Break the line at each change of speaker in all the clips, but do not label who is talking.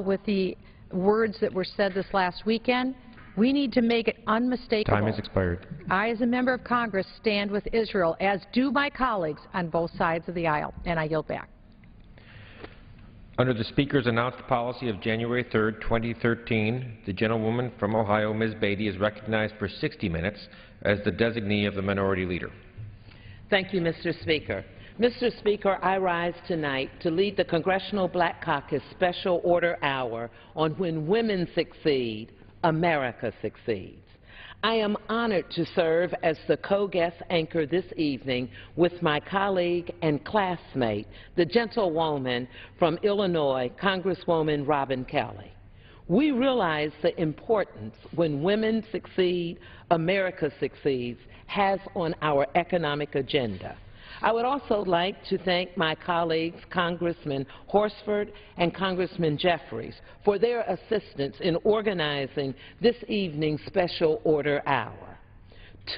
with the words that were said this last weekend. We need to make it unmistakable.
Time has expired.
I, as a member of Congress, stand with Israel, as do my colleagues on both sides of the aisle, and I yield back.
Under the Speaker's announced policy of January 3, 2013, the gentlewoman from Ohio, Ms. Beatty, is recognized for 60 minutes as the designee of the Minority Leader.
Thank you, Mr. Speaker. Mr. Speaker, I rise tonight to lead the Congressional Black Caucus Special Order Hour on When Women Succeed, America Succeeds. I am honored to serve as the co-guest anchor this evening with my colleague and classmate, the gentlewoman from Illinois, Congresswoman Robin Kelly. We realize the importance When Women Succeed, America Succeeds has on our economic agenda. I would also like to thank my colleagues, Congressman Horsford and Congressman Jeffries, for their assistance in organizing this evening's special order hour.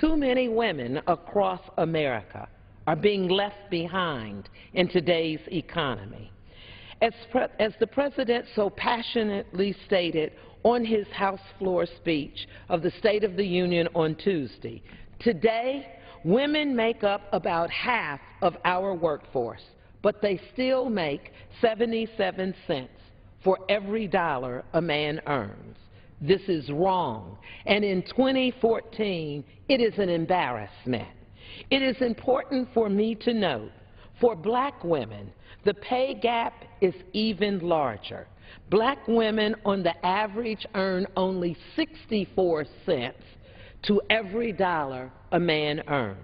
Too many women across America are being left behind in today's economy. As the President so passionately stated on his House floor speech of the State of the Union on Tuesday, today, women make up about half of our workforce, but they still make 77 cents for every dollar a man earns. This is wrong, and in 2014, it is an embarrassment. It is important for me to note, for black women, the pay gap is even larger. Black women on the average earn only 64 cents to every dollar a man earns.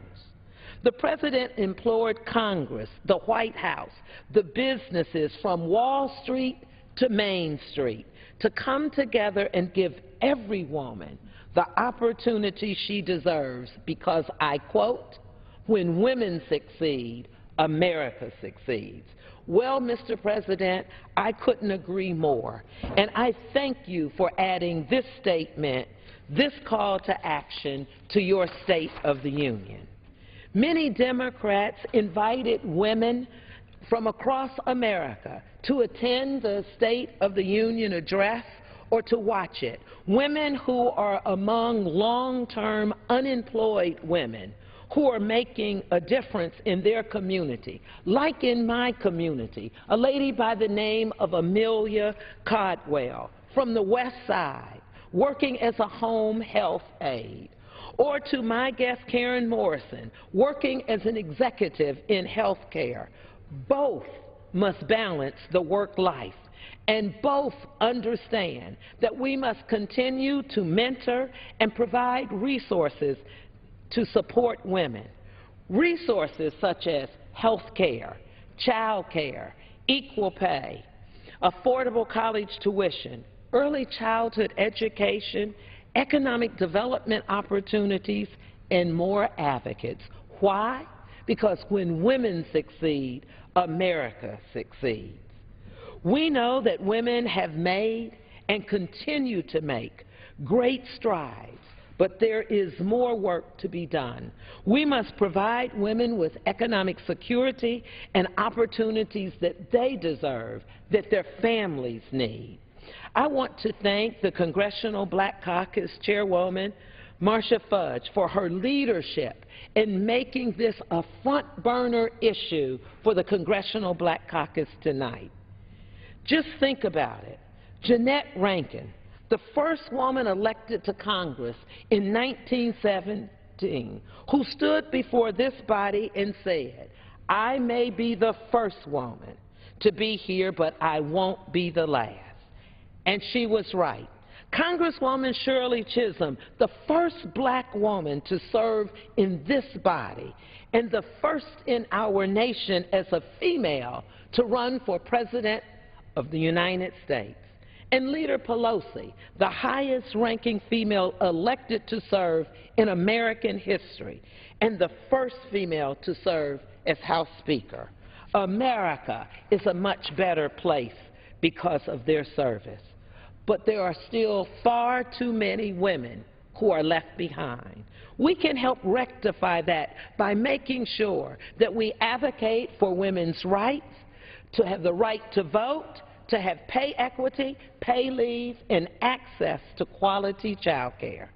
The President implored Congress, the White House, the businesses from Wall Street to Main Street to come together and give every woman the opportunity she deserves because, I quote, when women succeed, America succeeds. Well, Mr. President, I couldn't agree more, and I thank you for adding this statement, this call to action to your State of the Union. Many Democrats invited women from across America to attend the State of the Union address or to watch it. Women who are among long-term unemployed women who are making a difference in their community. Like in my community, a lady by the name of Amelia Codwell from the West Side, working as a home health aide, or to my guest Karen Morrison, working as an executive in health care. Both must balance the work life, and both understand that we must continue to mentor and provide resources to support women. Resources such as health care, child care, equal pay, affordable college tuition, early childhood education, economic development opportunities, and more advocates. Why? Because when women succeed, America succeeds. We know that women have made and continue to make great strides, but there is more work to be done. We must provide women with economic security and opportunities that they deserve, that their families need. I want to thank the Congressional Black Caucus Chairwoman, Marcia Fudge, for her leadership in making this a front-burner issue for the Congressional Black Caucus tonight. Just think about it. Jeannette Rankin, the first woman elected to Congress in 1917, who stood before this body and said, I may be the first woman to be here, but I won't be the last. And she was right. Congresswoman Shirley Chisholm, the first black woman to serve in this body, and the first in our nation as a female to run for President of the United States. And Leader Pelosi, the highest-ranking female elected to serve in American history, and the first female to serve as House Speaker. America is a much better place because of their service. But there are still far too many women who are left behind. We can help rectify that by making sure that we advocate for women's rights, to have the right to vote, to have pay equity, pay leave, and access to quality child care.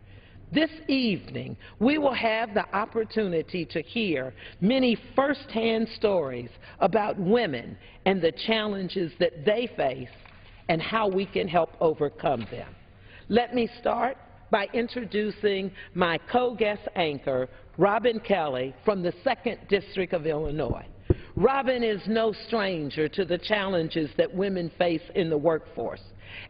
This evening, we will have the opportunity to hear many first-hand stories about women and the challenges that they face and how we can help overcome them. Let me start by introducing my co-guest anchor, Robin Kelly, from the 2nd District of Illinois. Robin is no stranger to the challenges that women face in the workforce.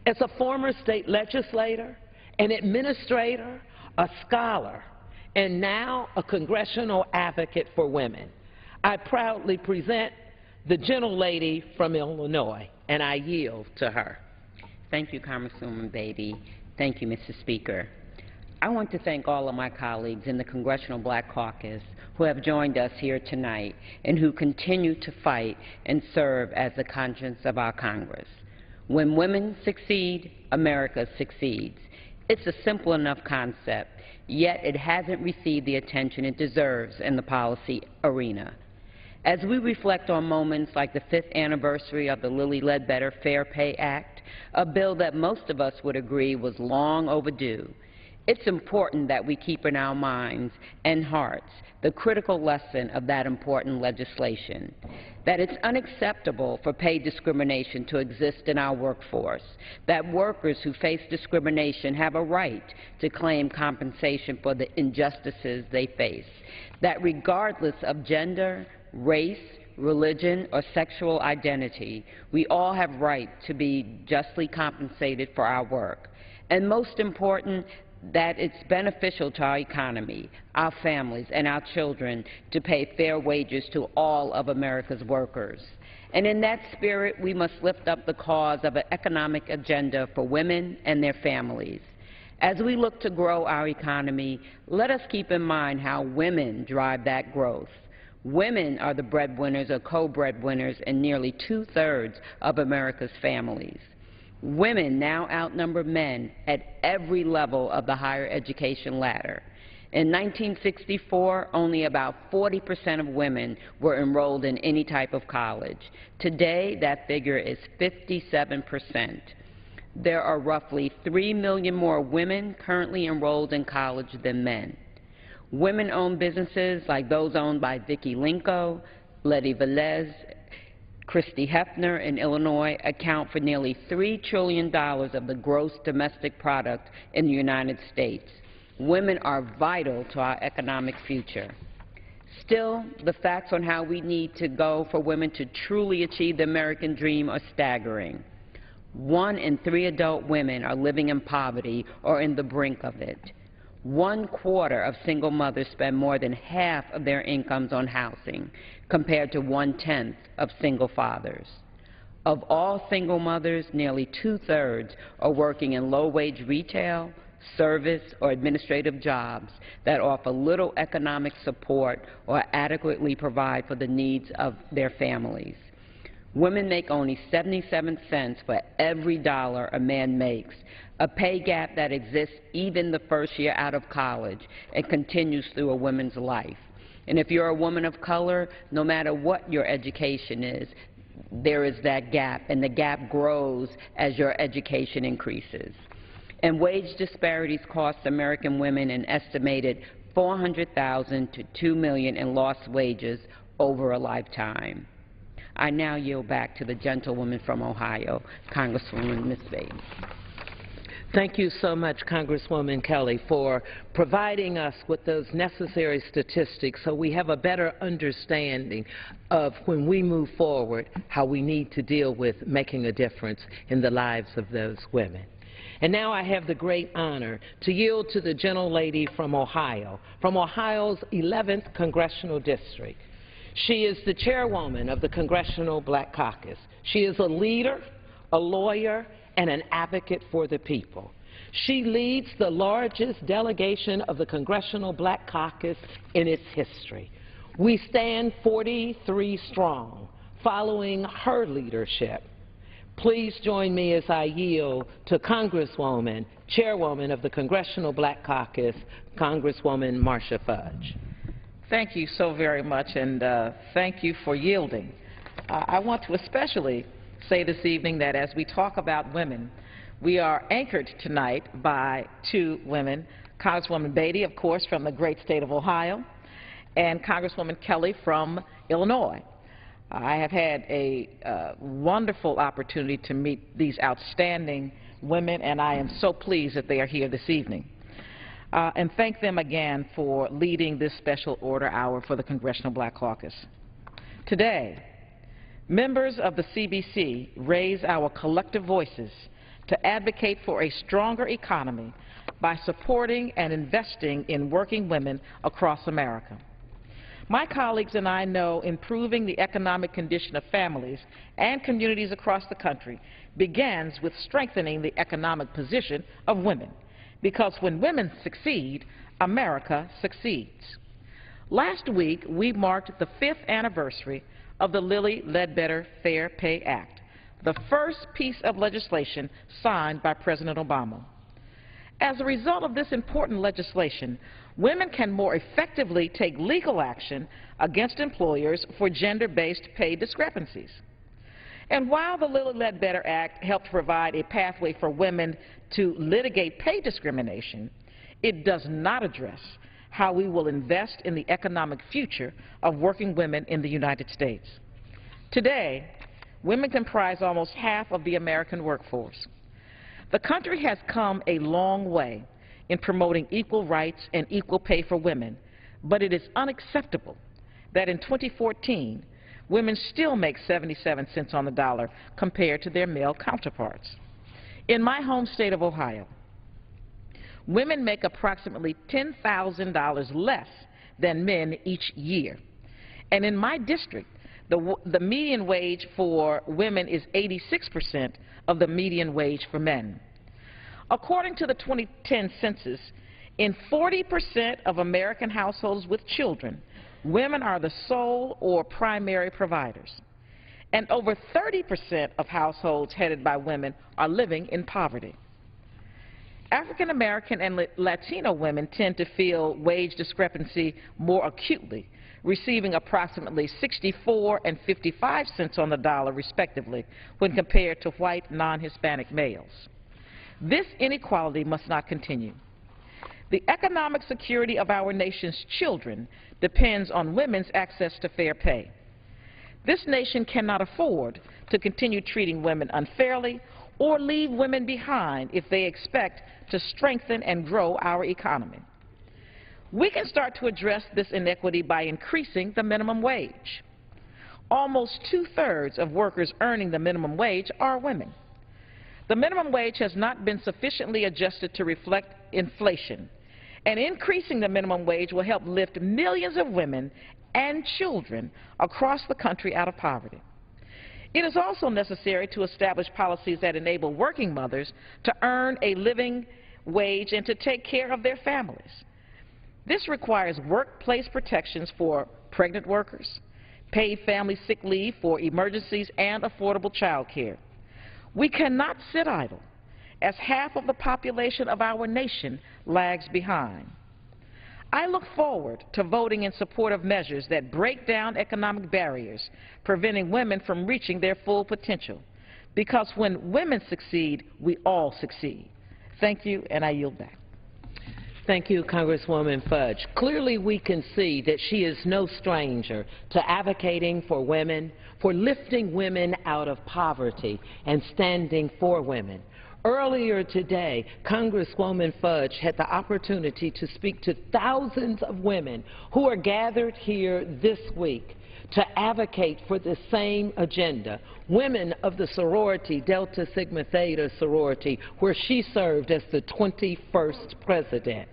As a former state legislator, an administrator, a scholar, and now a congressional advocate for women, I proudly present the gentlelady from Illinois, and I yield to her.
Thank you, Congresswoman Beatty. Thank you, Mr. Speaker. I want to thank all of my colleagues in the Congressional Black Caucus who have joined us here tonight and who continue to fight and serve as the conscience of our Congress. When women succeed, America succeeds. It's a simple enough concept, yet it hasn't received the attention it deserves in the policy arena. As we reflect on moments like the 5th anniversary of the Lilly Ledbetter Fair Pay Act, a bill that most of us would agree was long overdue, it's important that we keep in our minds and hearts the critical lesson of that important legislation, that it's unacceptable for pay discrimination to exist in our workforce, that workers who face discrimination have a right to claim compensation for the injustices they face, that regardless of gender, race, religion, or sexual identity, we all have right to be justly compensated for our work. And most important, that it's beneficial to our economy, our families, and our children to pay fair wages to all of America's workers. And in that spirit, we must lift up the cause of an economic agenda for women and their families. As we look to grow our economy, let us keep in mind how women drive that growth. Women are the breadwinners or co-breadwinners in nearly 2/3 of America's families. Women now outnumber men at every level of the higher education ladder. In 1964, only about 40% of women were enrolled in any type of college. Today, that figure is 57%. There are roughly 3 million more women currently enrolled in college than men. Women-owned businesses like those owned by Vicki Linko, Letty Velez, Christy Hefner in Illinois account for nearly $3 trillion of the gross domestic product in the United States. Women are vital to our economic future. Still, the facts on how we need to go for women to truly achieve the American dream are staggering. 1 in 3 adult women are living in poverty or in the brink of it. 1/4 of single mothers spend more than half of their incomes on housing, compared to 1/10 of single fathers. Of all single mothers, nearly 2/3 are working in low-wage retail, service, or administrative jobs that offer little economic support or adequately provide for the needs of their families. Women make only 77 cents for every dollar a man makes, a pay gap that exists even the first year out of college and continues through a woman's life. And if you're a woman of color, no matter what your education is, there is that gap, and the gap grows as your education increases. And wage disparities cost American women an estimated $400,000 to $2 million in lost wages over a lifetime. I now yield back to the gentlewoman from Ohio, Congresswoman Ms. Beatty.
Thank you so much, Congresswoman Kelly, for providing us with those necessary statistics so we have a better understanding of, when we move forward, how we need to deal with making a difference in the lives of those women. And now I have the great honor to yield to the gentlelady from Ohio, from Ohio's 11th Congressional District. She is the chairwoman of the Congressional Black Caucus. She is a leader, a lawyer, and an advocate for the people. She leads the largest delegation of the Congressional Black Caucus in its history. We stand 43 strong, following her leadership. Please join me as I yield to Congresswoman, Chairwoman of the Congressional Black Caucus, Congresswoman Marcia Fudge.
Thank you so very much, and thank you for yielding. I want to especially say this evening that as we talk about women, we are anchored tonight by two women, Congresswoman Beatty, of course, from the great state of Ohio, and Congresswoman Kelly from Illinois. I have had a wonderful opportunity to meet these outstanding women, and I am so pleased that they are here this evening. And thank them again for leading this special order hour for the Congressional Black Caucus. Today, members of the CBC raise our collective voices to advocate for a stronger economy by supporting and investing in working women across America. My colleagues and I know improving the economic condition of families and communities across the country begins with strengthening the economic position of women, because when women succeed, America succeeds. Last week, we marked the 5th anniversary of the Lilly Ledbetter Fair Pay Act, the first piece of legislation signed by President Obama. As a result of this important legislation, women can more effectively take legal action against employers for gender-based pay discrepancies. And while the Lilly Ledbetter Act helped provide a pathway for women to litigate pay discrimination, it does not address how we will invest in the economic future of working women in the United States. Today, women comprise almost half of the American workforce. The country has come a long way in promoting equal rights and equal pay for women, but it is unacceptable that in 2014, women still make 77 cents on the dollar compared to their male counterparts. In my home state of Ohio, women make approximately $10,000 less than men each year. And in my district, the median wage for women is 86% of the median wage for men. According to the 2010 census, in 40% of American households with children, women are the sole or primary providers. And over 30% of households headed by women are living in poverty. African American and Latino women tend to feel wage discrepancy more acutely, receiving approximately 64 and 55 cents on the dollar, respectively, when compared to white non-Hispanic males. This inequality must not continue. The economic security of our nation's children depends on women's access to fair pay. This nation cannot afford to continue treating women unfairly or leave women behind if they expect to strengthen and grow our economy. We can start to address this inequity by increasing the minimum wage. Almost 2/3 of workers earning the minimum wage are women. The minimum wage has not been sufficiently adjusted to reflect inflation, and increasing the minimum wage will help lift millions of women and children across the country out of poverty. It is also necessary to establish policies that enable working mothers to earn a living wage and to take care of their families. This requires workplace protections for pregnant workers, paid family sick leave for emergencies, and affordable child care. We cannot sit idle, as half of the population of our nation lags behind. I look forward to voting in support of measures that break down economic barriers, preventing women from reaching their full potential. Because when women succeed, we all succeed. Thank you, and I yield back.
Thank you, Congresswoman Fudge. Clearly, we can see that she is no stranger to advocating for women, for lifting women out of poverty and standing for women. Earlier today, Congresswoman Fudge had the opportunity to speak to thousands of women who are gathered here this week to advocate for the same agenda, women of the sorority, Delta Sigma Theta sorority, where she served as the 21st president.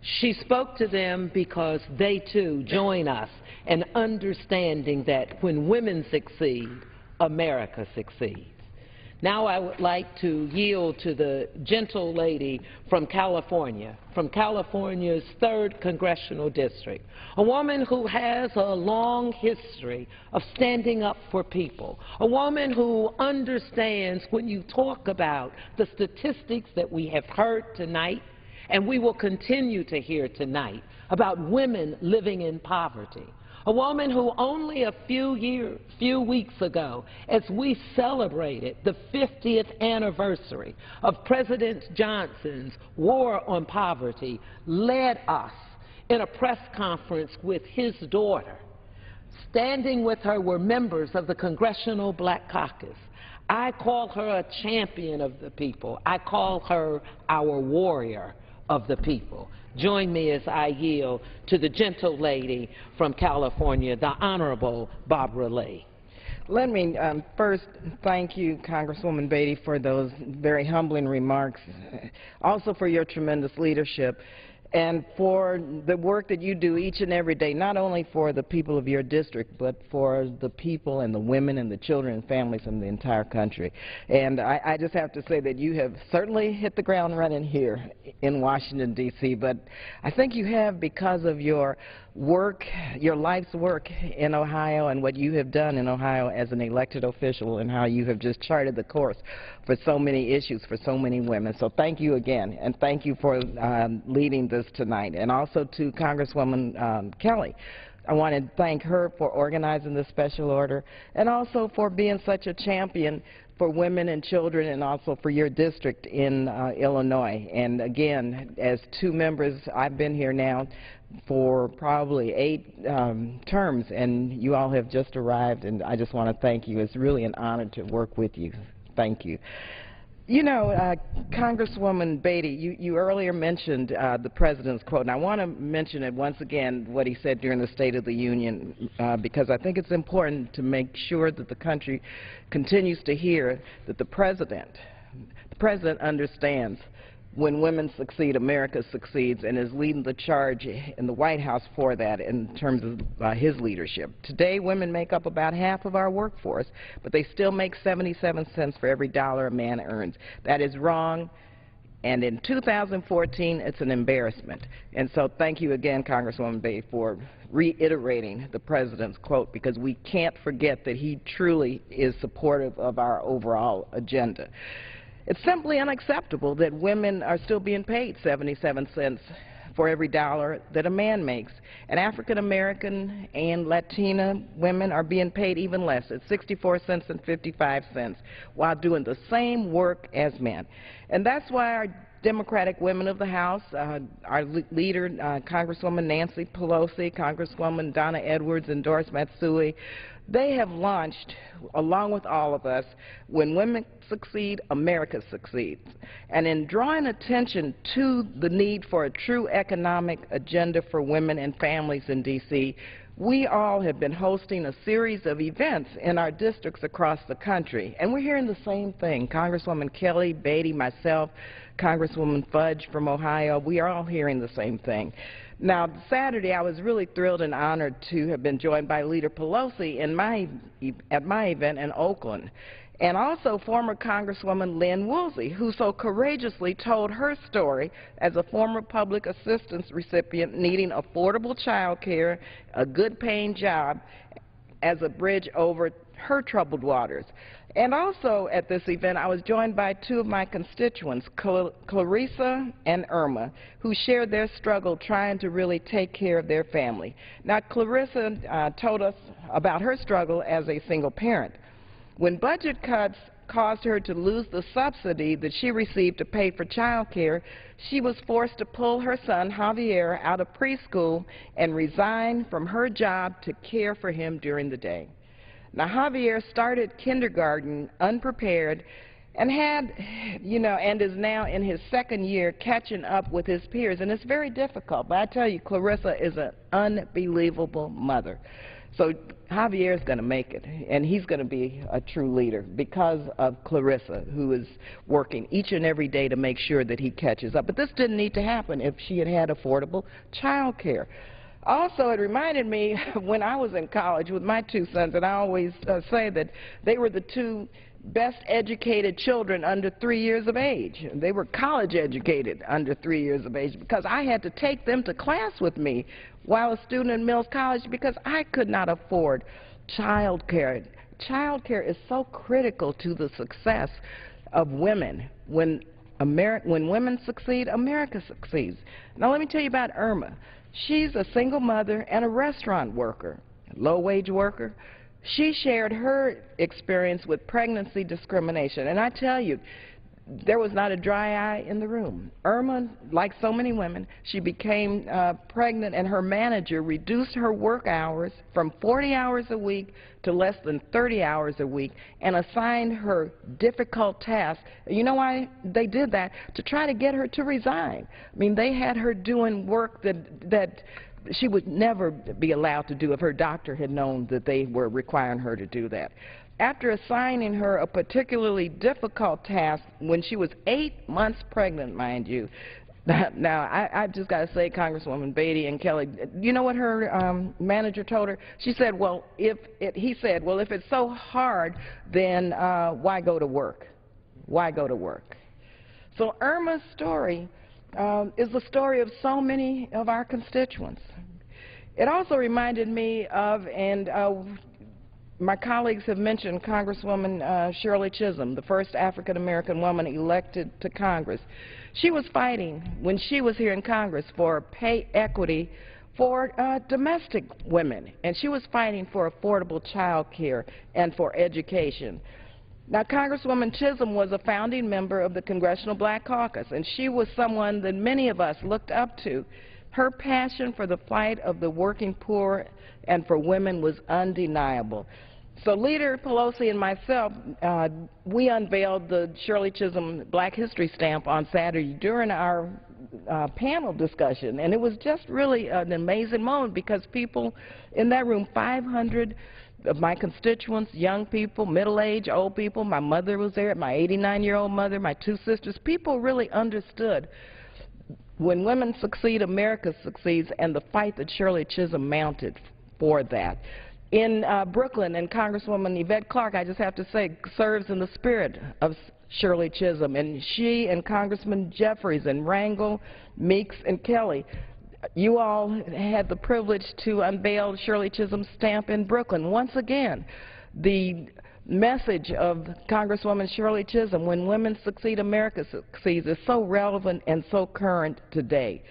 She spoke to them because they, too, join us in understanding that when women succeed, America succeeds. Now I would like to yield to the gentle lady from California's 3rd Congressional District, a woman who has a long history of standing up for people, a woman who understands when you talk about the statistics that we have heard tonight, and we will continue to hear tonight, about women living in poverty, A woman who only a few weeks ago, as we celebrated the 50th anniversary of President Johnson's war on poverty, led us in a press conference with his daughter. Standing with her were members of the Congressional Black Caucus. I call her a champion of the people. I call her our warrior of the people. Join me as I yield to the gentle lady from California, the Honorable Barbara Lee.
Let me first thank you, Congresswoman Beatty, for those very humbling remarks, also for your tremendous leadership, and for the work that you do each and every day, not only for the people of your district, but for the people and the women and the children and families in the entire country. And I just have to say that you have certainly hit the ground running here in Washington, D.C., but I think you have because of your work, your life's work in Ohio and what you have done in Ohio as an elected official and how you have just charted the course for so many issues for so many women. So thank you again, and thank you for leading this tonight. And also to Congresswoman Kelly. I want to thank her for organizing this special order and also for being such a champion for women and children and also for your district in Illinois. And again, as two members, I've been here now for probably 8 terms, and you all have just arrived, and I just want to thank you. It's really an honor to work with you. Thank you. You know, Congresswoman Beatty, you earlier mentioned the President's quote, and I want to mention it once again, what he said during the State of the Union, because I think it's important to make sure that the country continues to hear that the President understands when women succeed, America succeeds, and is leading the charge in the White House for that in terms of his leadership. Today, women make up about half of our workforce, but they still make 77 cents for every dollar a man earns. That is wrong, and in 2014, it's an embarrassment. And so thank you again, Congresswoman Beatty, for reiterating the President's quote, because we can't forget that he truly is supportive of our overall agenda. It's simply unacceptable that women are still being paid 77 cents for every dollar that a man makes. And African American and Latina women are being paid even less, at 64 cents and 55 cents, while doing the same work as men. And that's why our Democratic women of the House, our leader, Congresswoman Nancy Pelosi, Congresswoman Donna Edwards, and Doris Matsui, they have launched, along with all of us, When Women Succeed, America Succeeds. And in drawing attention to the need for a true economic agenda for women and families in D.C., we all have been hosting a series of events in our districts across the country. And we're hearing the same thing. Congresswoman Kelly, Beatty, myself, Congresswoman Fudge from Ohio, we are all hearing the same thing. Now, Saturday, I was really thrilled and honored to have been joined by Leader Pelosi at my event in Oakland, and also former Congresswoman Lynn Woolsey, who so courageously told her story as a former public assistance recipient needing affordable child care, a good-paying job as a bridge over her troubled waters. And also at this event, I was joined by two of my constituents, Clarissa and Irma, who shared their struggle trying to really take care of their family. Now, Clarissa told us about her struggle as a single parent. When budget cuts caused her to lose the subsidy that she received to pay for child care, she was forced to pull her son, Javier, out of preschool and resign from her job to care for him during the day. Now, Javier started kindergarten unprepared and and is now in his second year catching up with his peers, and it's very difficult. But I tell you, Clarissa is an unbelievable mother. So Javier is going to make it, and he's going to be a true leader because of Clarissa, who is working each and every day to make sure that he catches up. But this didn't need to happen if she had had affordable child care. Also, it reminded me when I was in college with my two sons, and I always say that they were the two best educated children under 3 years of age. They were college educated under 3 years of age because I had to take them to class with me while a student in Mills College because I could not afford child care. Child care is so critical to the success of women. When women succeed, America succeeds. Now let me tell you about Irma. She's a single mother and a restaurant worker. low-wage worker. She shared her experience with pregnancy discrimination. And I tell you, there was not a dry eye in the room. Irma, like so many women, she became pregnant, and her manager reduced her work hours from 40 hours a week to less than 30 hours a week and assigned her difficult tasks. You know why they did that? To try to get her to resign. I mean, they had her doing work that she would never be allowed to do if her doctor had known that they were requiring her to do that. After assigning her a particularly difficult task when she was 8 months pregnant, mind you. Now, I've just got to say, Congresswoman Beatty and Kelly, you know what her manager told her? She said, well, if it's so hard, then why go to work? Why go to work? So Irma's story is the story of so many of our constituents. It also reminded me of, and my colleagues have mentioned Congresswoman Shirley Chisholm, the first African-American woman elected to Congress. She was fighting, when she was here in Congress, for pay equity for domestic women, and she was fighting for affordable child care and for education. Now, Congresswoman Chisholm was a founding member of the Congressional Black Caucus, and she was someone that many of us looked up to. Her passion for the plight of the working poor and for women was undeniable. So Leader Pelosi and myself, we unveiled the Shirley Chisholm Black History Stamp on Saturday during our panel discussion, and it was just really an amazing moment because people in that room, 500 of my constituents, young people, middle-aged, old people, my mother was there, my 89-year-old mother, my two sisters, people really understood when women succeed, America succeeds, and the fight that Shirley Chisholm mounted for that. In Brooklyn, and Congresswoman Yvette Clarke, I just have to say, serves in the spirit of Shirley Chisholm, and she and Congressman Jeffries and Rangel, Meeks, and Kelly, you all had the privilege to unveil Shirley Chisholm's stamp in Brooklyn. Once again, the message of Congresswoman Shirley Chisholm, when women succeed, America succeeds, is so relevant and so current today.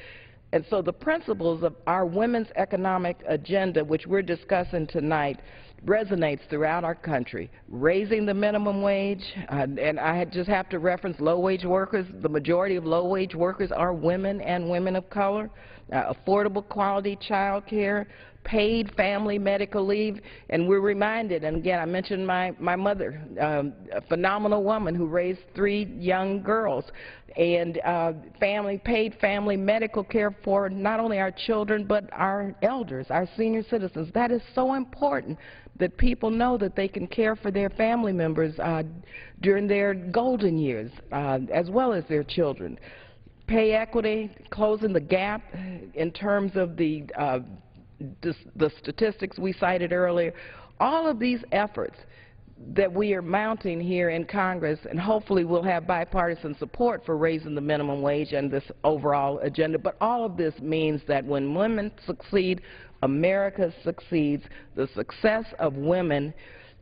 And so the principles of our women's economic agenda, which we're discussing tonight, resonates throughout our country. Raising the minimum wage, and I just have to reference low-wage workers. The majority of low-wage workers are women and women of color. Affordable quality child care, paid family medical leave, and we're reminded, and again, I mentioned my mother, a phenomenal woman who raised 3 young girls, and paid family medical care for not only our children, but our elders, our senior citizens. That is so important that people know that they can care for their family members during their golden years, as well as their children. Pay equity, closing the gap in terms of the statistics we cited earlier. All of these efforts that we are mounting here in Congress, and hopefully we'll have bipartisan support for raising the minimum wage and this overall agenda, but all of this means that when women succeed, America succeeds. The success of women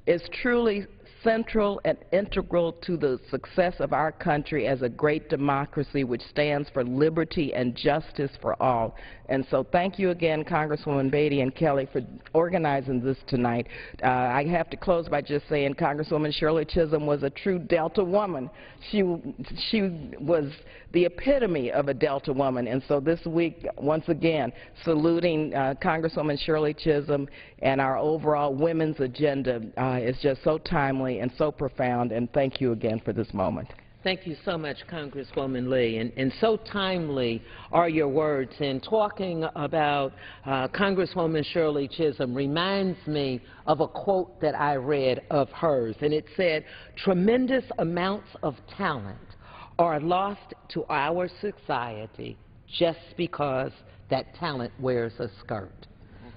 is truly central and integral to the success of our country as a great democracy which stands for liberty and justice for all. And so thank you again, Congresswoman Beatty and Kelly, for organizing this tonight. I have to close by just saying Congresswoman Shirley Chisholm was a true Delta woman. She was the epitome of a Delta woman. And so this week, once again, saluting Congresswoman Shirley Chisholm, and our overall women's agenda is just so timely and so profound, and thank you again for this moment.
Thank you so much, Congresswoman Lee, and so timely are your words. And talking about Congresswoman Shirley Chisholm reminds me of a quote that I read of hers, and it said, "Tremendous amounts of talent are lost to our society just because that talent wears a skirt."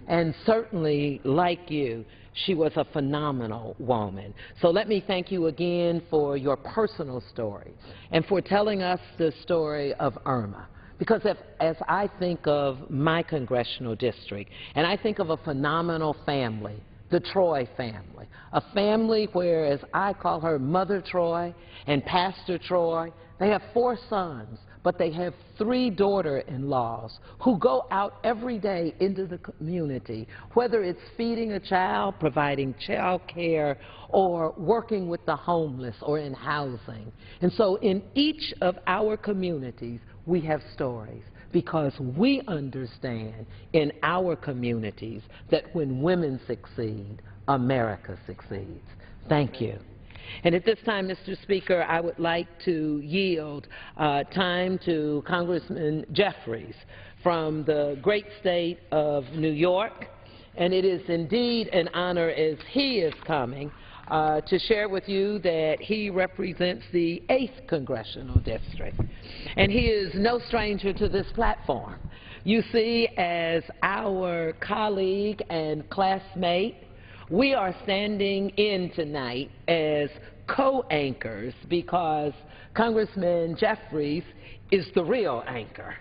And certainly, like you, she was a phenomenal woman. So let me thank you again for your personal story and for telling us the story of Irma. Because as I think of my congressional district, and I think of a phenomenal family, the Troy family, a family where, as I call her, Mother Troy and Pastor Troy, They have 4 sons, but they have 3 daughter-in-laws who go out every day into the community, whether it's feeding a child, providing child care, or working with the homeless or in housing. And so in each of our communities, we have stories, because we understand in our communities that when women succeed, America succeeds. Thank you. And at this time, Mr. Speaker, I would like to yield time to Congressman Jeffries from the great state of New York. And it is indeed an honor, as he is coming, to share with you that he represents the 8th Congressional District. And he is no stranger to this platform. You see, as our colleague and classmate, we are standing in tonight as co-anchors because Congressman Jeffries is the real anchor.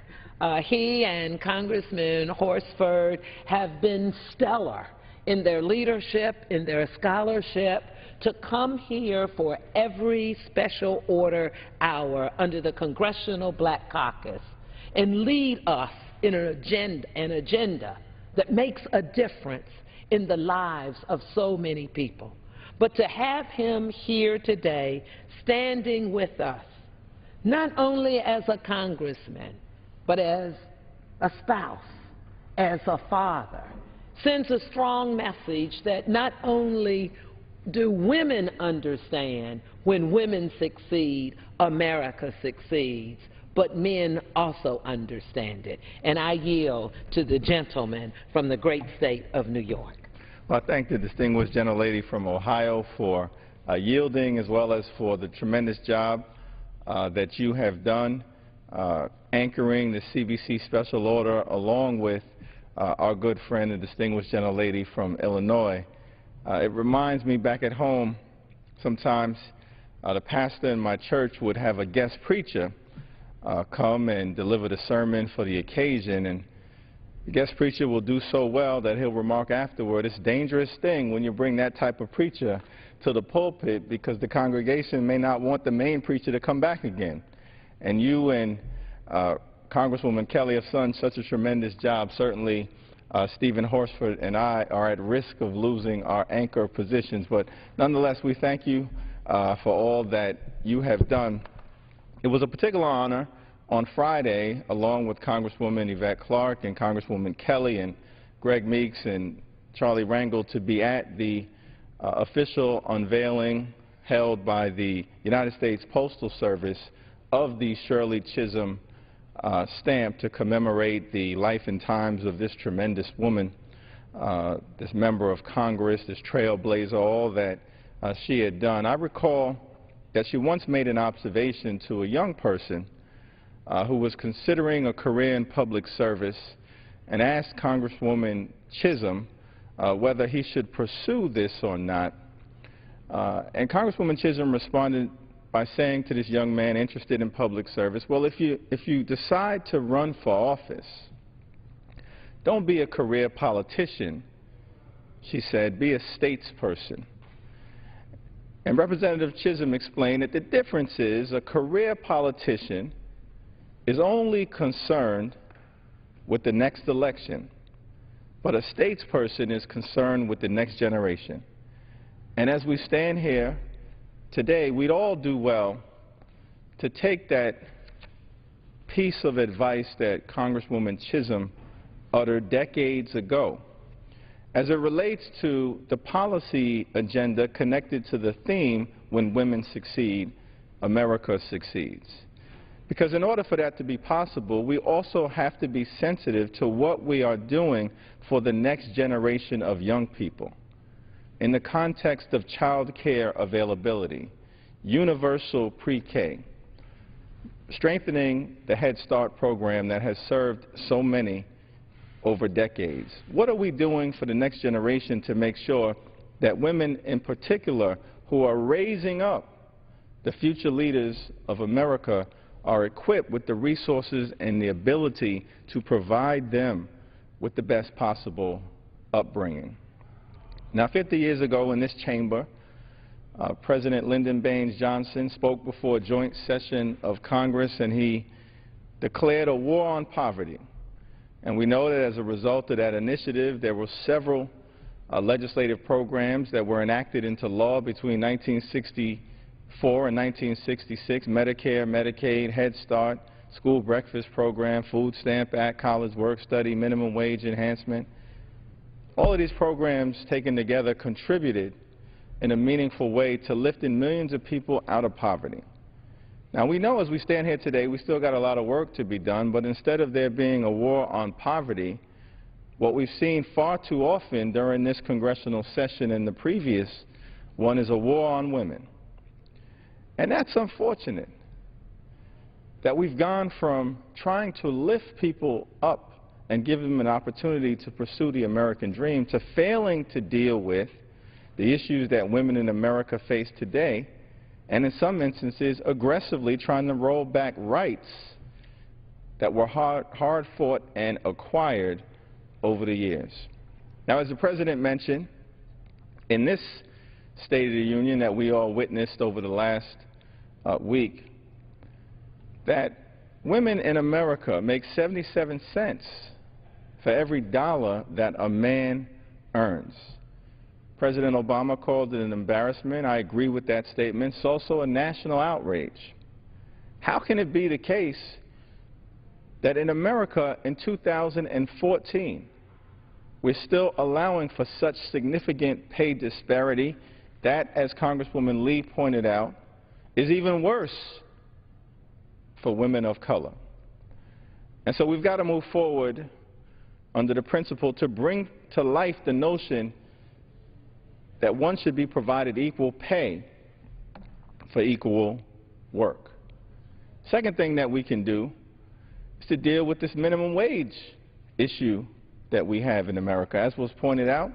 He and Congressman Horsford have been stellar in their leadership, in their scholarship, to come here for every special order hour under the Congressional Black Caucus and lead us in an agenda that makes a difference in the lives of so many people. But to have him here today standing with us, not only as a congressman, but as a spouse, as a father, sends a strong message that not only do women understand when women succeed, America succeeds, but men also understand it. And I yield to the gentleman from the great state of New York.
Well, I thank the distinguished gentlelady from Ohio for yielding, as well as for the tremendous job that you have done anchoring the CBC special order, along with our good friend, the distinguished gentlelady from Illinois. It reminds me, back at home, sometimes the pastor in my church would have a guest preacher come and deliver the sermon for the occasion, and the guest preacher will do so well that he'll remark afterward, it's a dangerous thing when you bring that type of preacher to the pulpit, because the congregation may not want the main preacher to come back again. And you and Congresswoman Kelly have done such a tremendous job. Certainly Stephen Horsford and I are at risk of losing our anchor positions, but nonetheless we thank you for all that you have done. It was a particular honor on Friday, along with Congresswoman Yvette Clarke and Congresswoman Kelly and Greg Meeks and Charlie Rangel, to be at the official unveiling held by the United States Postal Service of the Shirley Chisholm stamp to commemorate the life and times of this tremendous woman, this member of Congress, this trailblazer, all that she had done. I recall that she once made an observation to a young person who was considering a career in public service, and asked Congresswoman Chisholm whether he should pursue this or not. And Congresswoman Chisholm responded by saying to this young man interested in public service, well, if you decide to run for office, don't be a career politician, she said, be a statesperson. And Representative Chisholm explained that the difference is a career politician is only concerned with the next election, but a statesperson is concerned with the next generation. And as we stand here today, we'd all do well to take that piece of advice that Congresswoman Chisholm uttered decades ago as it relates to the policy agenda connected to the theme, when women succeed, America succeeds. Because in order for that to be possible, we also have to be sensitive to what we are doing for the next generation of young people in the context of child care availability, universal pre-K, strengthening the Head Start program that has served so many over decades. What are we doing for the next generation to make sure that women in particular, who are raising up the future leaders of America, are equipped with the resources and the ability to provide them with the best possible upbringing? Now, 50 years ago in this chamber, President Lyndon Baines Johnson spoke before a joint session of Congress, and he declared a war on poverty. And we know that as a result of that initiative, there were several legislative programs that were enacted into law between 1964 and 1966, Medicare, Medicaid, Head Start, School Breakfast Program, Food Stamp Act, College Work Study, Minimum Wage Enhancement. All of these programs taken together contributed in a meaningful way to lifting millions of people out of poverty. Now, we know as we stand here today, we still got a lot of work to be done, but instead of there being a war on poverty, what we've seen far too often during this congressional session and the previous one is a war on women. And that's unfortunate, that we've gone from trying to lift people up and give them an opportunity to pursue the American dream to failing to deal with the issues that women in America face today, and in some instances aggressively trying to roll back rights that were hard fought and acquired over the years. Now, as the President mentioned, in this State of the Union that we all witnessed over the last week, that women in America make 77 cents for every dollar that a man earns. President Obama called it an embarrassment. I agree with that statement. It's also a national outrage. How can it be the case that in America in 2014, we're still allowing for such significant pay disparity that, as Congresswoman Lee pointed out, is even worse for women of color? And so we've got to move forward under the principle to bring to life the notion that one should be provided equal pay for equal work. Second thing that we can do is to deal with this minimum wage issue that we have in America. As was pointed out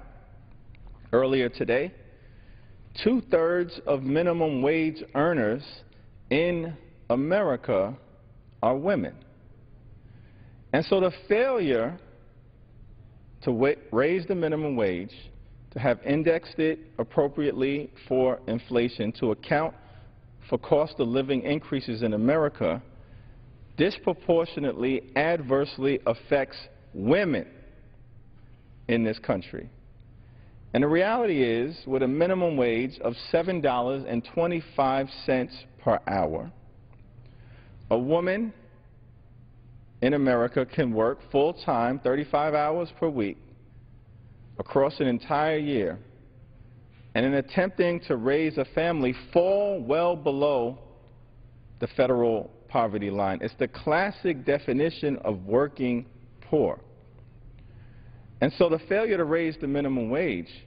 earlier today, 2/3 of minimum wage earners in America are women. And so the failure to raise the minimum wage, to have indexed it appropriately for inflation, to account for cost of living increases in America, disproportionately adversely affects women in this country. And the reality is, with a minimum wage of $7.25 per hour, a woman in America can work full-time, 35 hours per week, across an entire year, and in attempting to raise a family, fall well below the federal poverty line. It's the classic definition of working poor. And so the failure to raise the minimum wage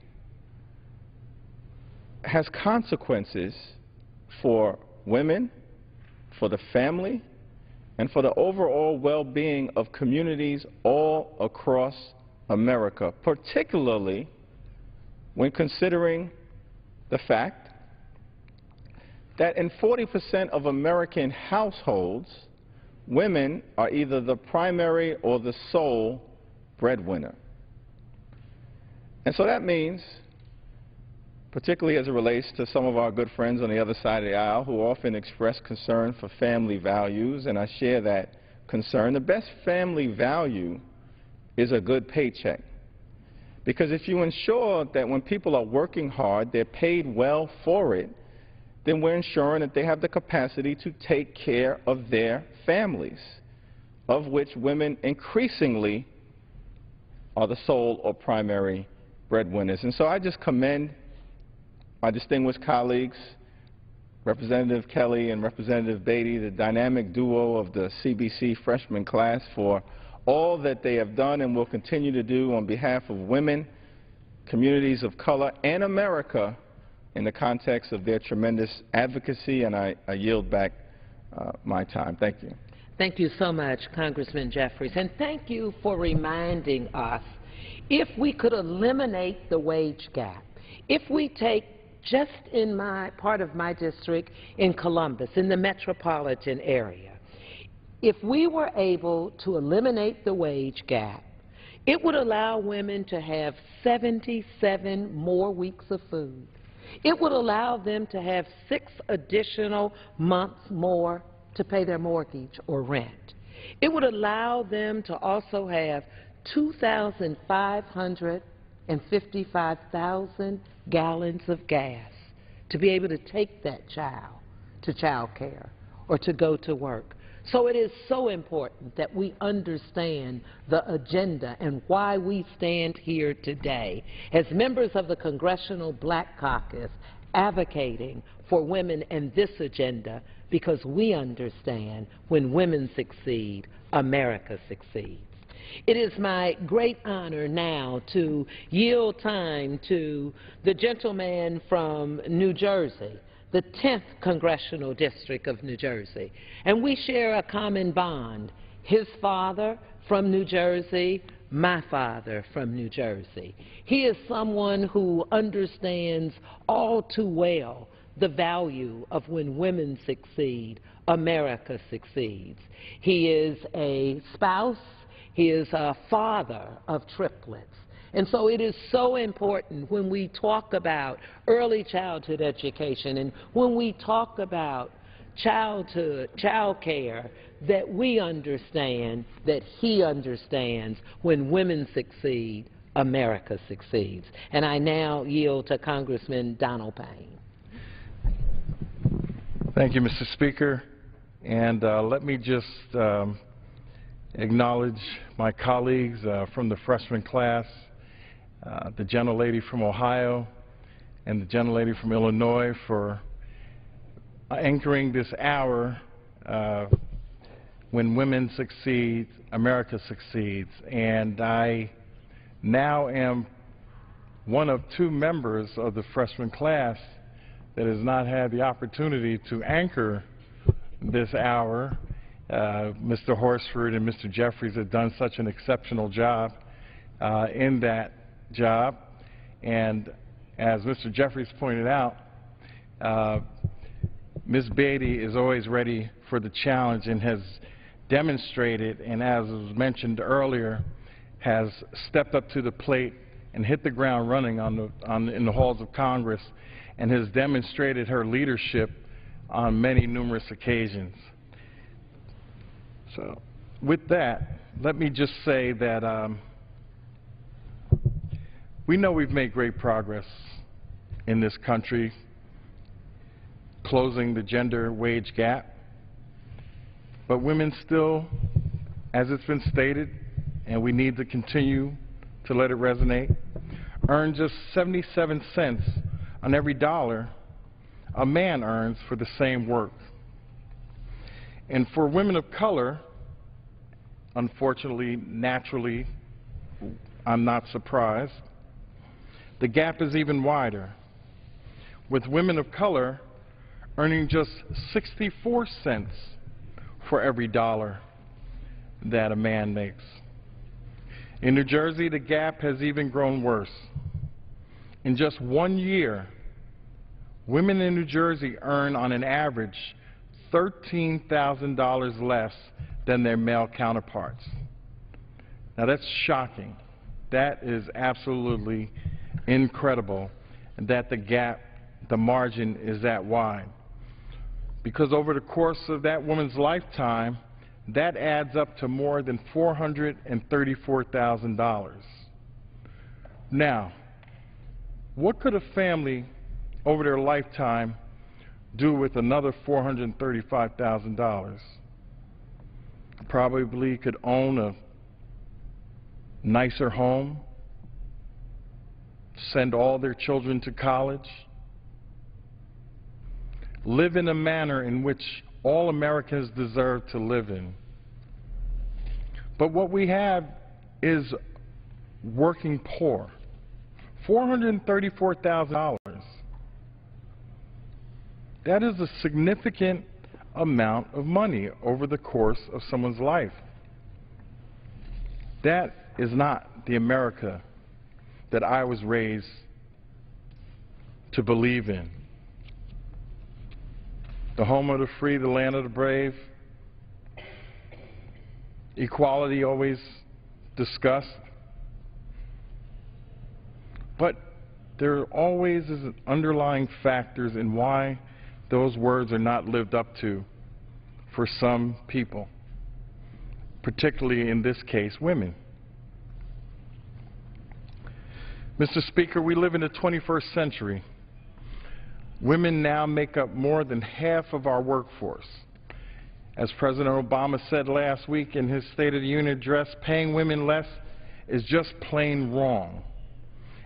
has consequences for women, for the family, and for the overall well-being of communities all across America, particularly when considering the fact that in 40% of American households, women are either the primary or the sole breadwinner. And so that means, particularly as it relates to some of our good friends on the other side of the aisle who often express concern for family values, and I share that concern, the best family value is a good paycheck. Because if you ensure that when people are working hard, they're paid well for it, then we're ensuring that they have the capacity to take care of their families, of which women increasingly are the sole or primary breadwinners. And so I just commend my distinguished colleagues, Representative Kelly and Representative Beatty, the dynamic duo of the CBC freshman class, for all that they have done and will continue to do on behalf of women, communities of color, and America in the context of their tremendous advocacy, and I yield back my time. Thank you.
Thank you so much, Congressman Jeffries, and thank you for reminding us, if we could eliminate the wage gap, if we take just in my part of my district in Columbus, in the metropolitan area, if we were able to eliminate the wage gap, it would allow women to have 77 more weeks of food. It would allow them to have 6 additional months more to pay their mortgage or rent. It would allow them to also have 2,555,000 gallons of gas to be able to take that child to child care or to go to work. So it is so important that we understand the agenda and why we stand here today as members of the Congressional Black Caucus advocating for women and this agenda, because we understand when women succeed, America succeeds. It is my great honor now to yield time to the gentleman from New Jersey, the 10th Congressional District of New Jersey. And we share a common bond. His father from New Jersey, my father from New Jersey. He is someone who understands all too well the value of when women succeed, America succeeds. He is a spouse. He is a father of triplets. And so it is so important when we talk about early childhood education and when we talk about child care, that we understand that he understands when women succeed, America succeeds. And I now yield to Congressman Donald Payne.
Thank you, Mr. Speaker. And let me just acknowledge my colleagues from the freshman class, the gentlelady from Ohio and the gentlelady from Illinois for anchoring this hour when women succeed, America succeeds. And I now am one of 2 members of the freshman class that has not had the opportunity to anchor this hour. Mr. Horsford and Mr. Jeffries have done such an exceptional job in that job. And as Mr. Jeffries pointed out, Ms. Beatty is always ready for the challenge and has demonstrated, and as was mentioned earlier, has stepped up to the plate and hit the ground running in the halls of Congress and has demonstrated her leadership on many numerous occasions. So with that, let me just say that we know we've made great progress in this country closing the gender wage gap, but women still, as it's been stated, and we need to continue to let it resonate, earn just 77 cents on every dollar a man earns for the same work. And for women of color, unfortunately, naturally, I'm not surprised, the gap is even wider, with women of color earning just 64 cents for every dollar that a man makes. In New Jersey, the gap has even grown worse. In just 1 year, women in New Jersey earn on an average $13,000 less than their male counterparts. Now that's shocking. That is absolutely incredible that the gap, the margin is that wide. Because over the course of that woman's lifetime, that adds up to more than $434,000. Now, what could a family over their lifetime do with another $435,000? Probably could own a nicer home, send all their children to college, live in a manner in which all Americans deserve to live in. But what we have is working poor. $434,000. That is a significant amount of money over the course of someone's life. That is not the America that I was raised to believe in. The home of the free, the land of the brave, equality always discussed. But there always is underlying factors in why those words are not lived up to for some people, particularly in this case, women. Mr. Speaker, we live in the 21st century. Women now make up more than half of our workforce. As President Obama said last week in his State of the Union address, paying women less is just plain wrong.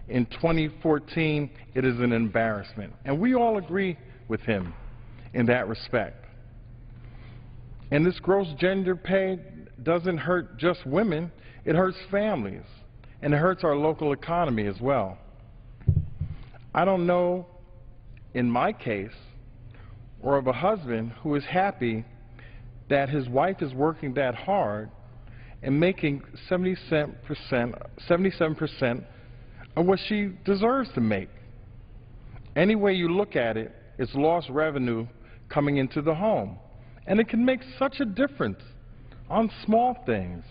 In 2014, it is an embarrassment. And we all agree with him in that respect. And this gross gender pay doesn't hurt just women, it hurts families, and it hurts our local economy as well. I don't know, in my case, or of a husband who is happy that his wife is working that hard and making 77% of what she deserves to make. Any way you look at it, it's lost revenue coming into the home. And it can make such a difference on small things.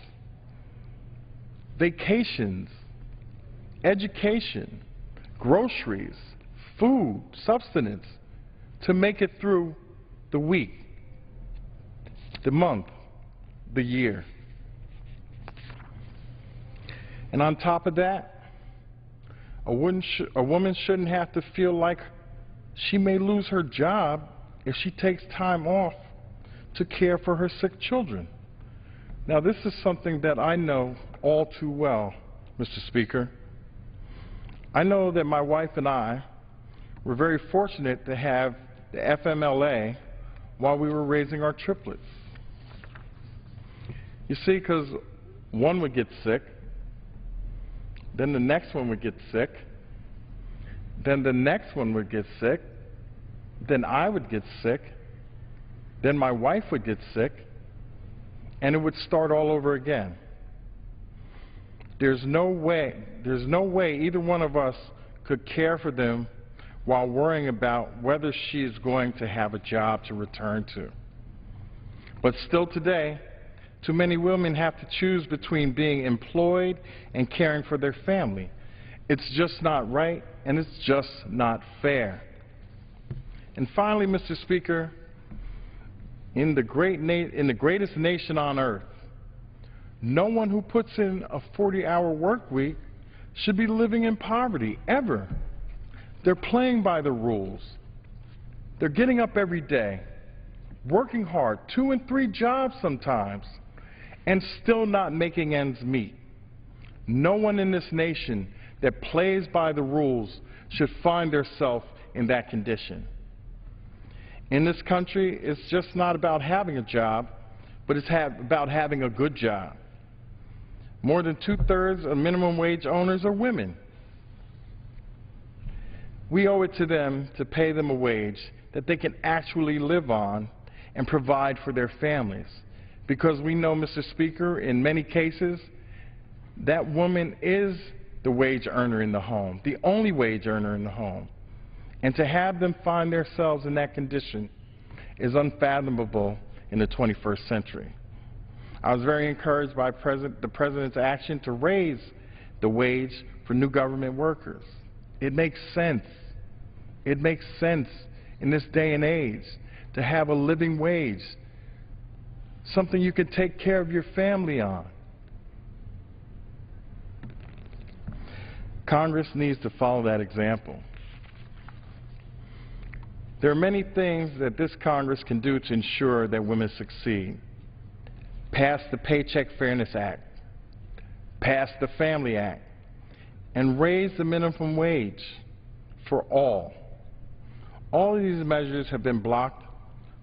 Vacations, education, groceries, food, sustenance, to make it through the week, the month, the year. And on top of that, a woman shouldn't have to feel like she may lose her job if she takes time off to care for her sick children. Now, this is something that I know all too well, Mr. Speaker. I know that my wife and I were very fortunate to have the FMLA while we were raising our triplets. You see, because one would get sick, then the next one would get sick, then the next one would get sick, then I would get sick, then my wife would get sick, and it would start all over again. There's no way either one of us could care for them while worrying about whether she is going to have a job to return to. But still today, too many women have to choose between being employed and caring for their family. It's just not right, and it's just not fair. And finally, Mr. Speaker, in the greatest nation on earth, no one who puts in a 40-hour work week should be living in poverty, ever. They're playing by the rules. They're getting up every day, working hard, 2 and 3 jobs sometimes, and still not making ends meet. No one in this nation that plays by the rules should find themselves in that condition. In this country, it's just not about having a job, but it's about having a good job. More than 2/3 of minimum wage owners are women. We owe it to them to pay them a wage that they can actually live on and provide for their families. Because we know, Mr. Speaker, in many cases, that woman is the wage earner in the home, the only wage earner in the home. And to have them find themselves in that condition is unfathomable in the 21st century. I was very encouraged by the President's action to raise the wage for new government workers. It makes sense. It makes sense in this day and age to have a living wage, something you can take care of your family on. Congress needs to follow that example. There are many things that this Congress can do to ensure that women succeed. Pass the Paycheck Fairness Act, pass the Family Act, and raise the minimum wage for all. All of these measures have been blocked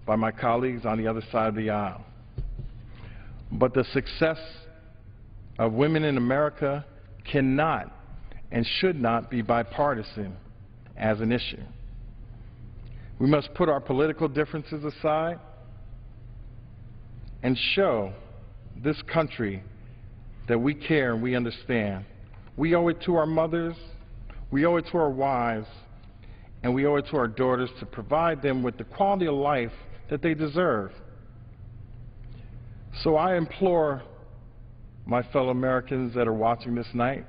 by my colleagues on the other side of the aisle. But the success of women in America cannot and should not be bipartisan as an issue. We must put our political differences aside and show this country that we care and we understand. We owe it to our mothers, we owe it to our wives, and we owe it to our daughters to provide them with the quality of life that they deserve. So I implore my fellow Americans that are watching this night,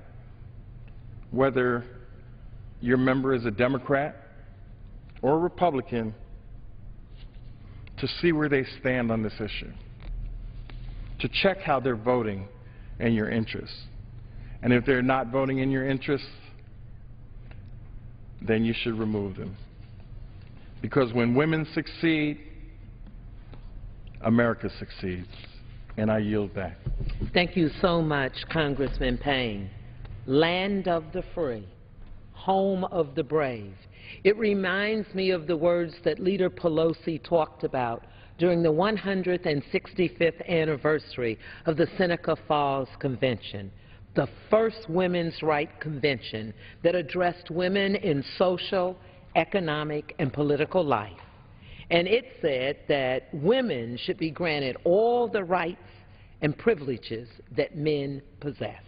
whether your member is a Democrat or a Republican to see where they stand on this issue, to check how they're voting in your interests. And if they're not voting in your interests, then you should remove them. Because when women succeed, America succeeds. And I yield back.
Thank you so much, Congressman Payne. Land of the free, home of the brave. It reminds me of the words that Leader Pelosi talked about during the 165th anniversary of the Seneca Falls Convention, the first women's rights convention that addressed women in social, economic, and political life. And it said that women should be granted all the rights and privileges that men possessed.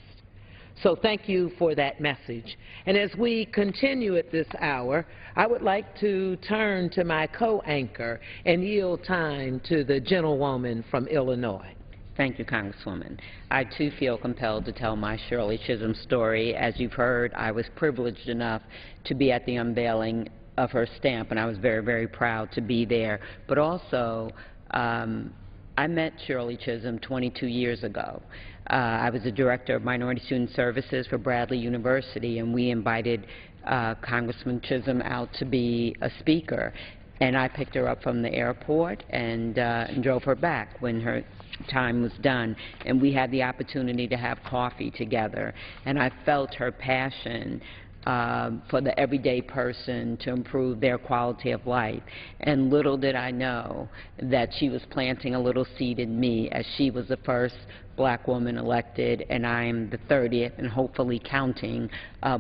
So thank you for that message. And as we continue at this hour, I would like to turn to my co-anchor and yield time to the gentlewoman from Illinois.
Thank you, Congresswoman. I, too, feel compelled to tell my Shirley Chisholm story. As you've heard, I was privileged enough to be at the unveiling of her stamp, and I was very, very proud to be there. But also, I met Shirley Chisholm 22 years ago. I was the director of Minority Student Services for Bradley University, and we invited Congressman Chisholm out to be a speaker. And I picked her up from the airport and drove her back when her time was done. And we had the opportunity to have coffee together. And I felt her passion for the everyday person to improve their quality of life. And little did I know that she was planting a little seed in me, as she was the first black woman elected, and I am the 30th, and hopefully counting,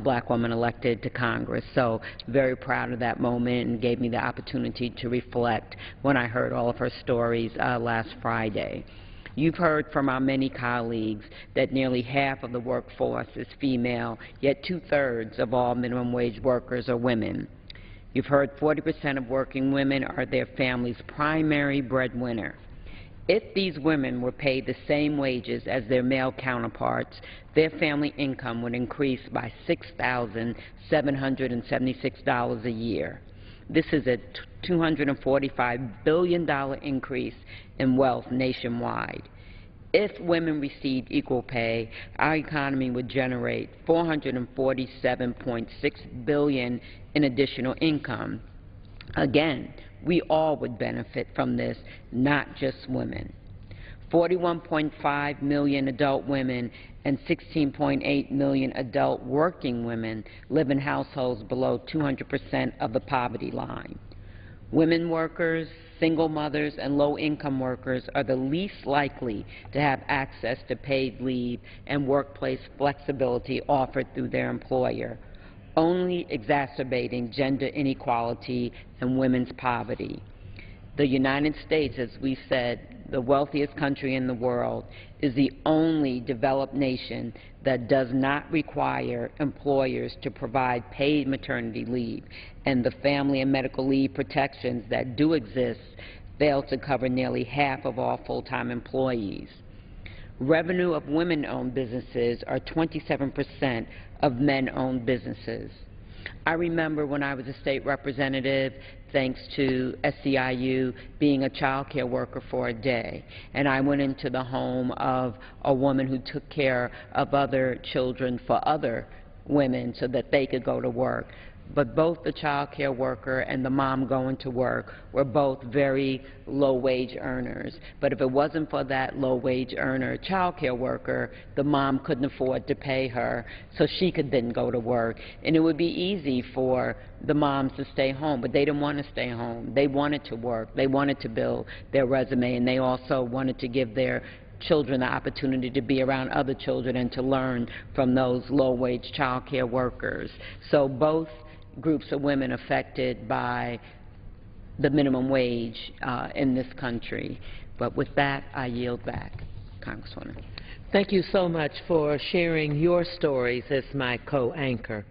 black woman elected to Congress. So very proud of that moment, and gave me the opportunity to reflect when I heard all of her stories last Friday. You've heard from our many colleagues that nearly half of the workforce is female, yet two-thirds of all minimum wage workers are women. You've heard 40% of working women are their family's primary breadwinner. If these women were paid the same wages as their male counterparts, their family income would increase by $6,776 a year. This is a $245 billion increase in wealth nationwide. If women received equal pay, our economy would generate $447.6 billion in additional income. Again, we all would benefit from this, not just women. 41.5 million adult women and 16.8 million adult working women live in households below 200% of the poverty line. Women workers, single mothers, and low-income workers are the least likely to have access to paid leave and workplace flexibility offered through their employer, only exacerbating gender inequality and women's poverty. The United States, as we said, the wealthiest country in the world, is the only developed nation that does not require employers to provide paid maternity leave, and the family and medical leave protections that do exist fail to cover nearly half of all full-time employees. Revenue of women-owned businesses are 27% of men-owned businesses. I remember when I was a state representative, thanks to SEIU, being a child care worker for a day. And I went into the home of a woman who took care of other children for other women so that they could go to work. But both the child care worker and the mom going to work were both very low-wage earners. But if it wasn't for that low-wage earner child care worker, the mom couldn't afford to pay her, so she could then go to work. And it would be easy for the moms to stay home, but they didn't want to stay home. They wanted to work. They wanted to build their resume, and they also wanted to give their children the opportunity to be around other children and to learn from those low-wage child care workers. So both groups of women affected by the minimum wage in this country. But with that, I yield back. Congresswoman.
Thank you so much for sharing your stories as my co-anchor.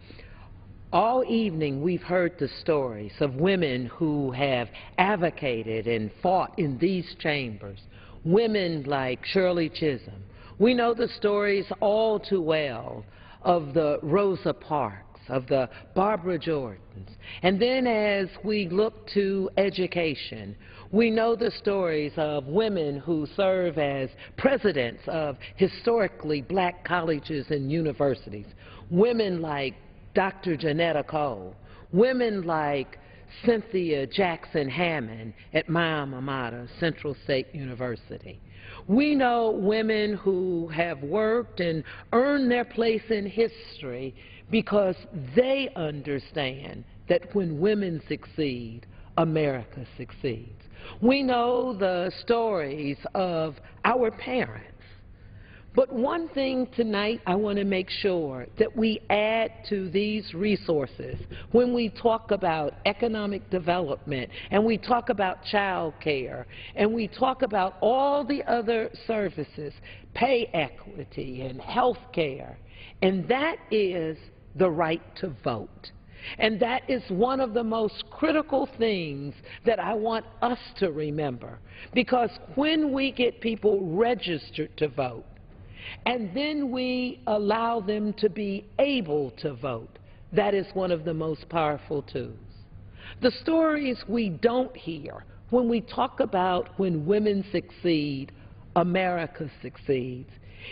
All evening, we've heard the stories of women who have advocated and fought in these chambers, women like Shirley Chisholm. We know the stories all too well of the Rosa Parks of the Barbara Jordans. And then as we look to education, we know the stories of women who serve as presidents of historically black colleges and universities, women like Dr. Janetta Cole, women like Cynthia Jackson Hammond at my alma mater, Central State University. We know women who have worked and earned their place in history because they understand that when women succeed, America succeeds. We know the stories of our parents. But one thing tonight I want to make sure that we add to these resources when we talk about economic development and we talk about child care and we talk about all the other services, pay equity and health care, and that is the right to vote. And that is one of the most critical things that I want us to remember, because when we get people registered to vote, and then we allow them to be able to vote, that is one of the most powerful tools. The stories we don't hear when we talk about when women succeed, America succeeds.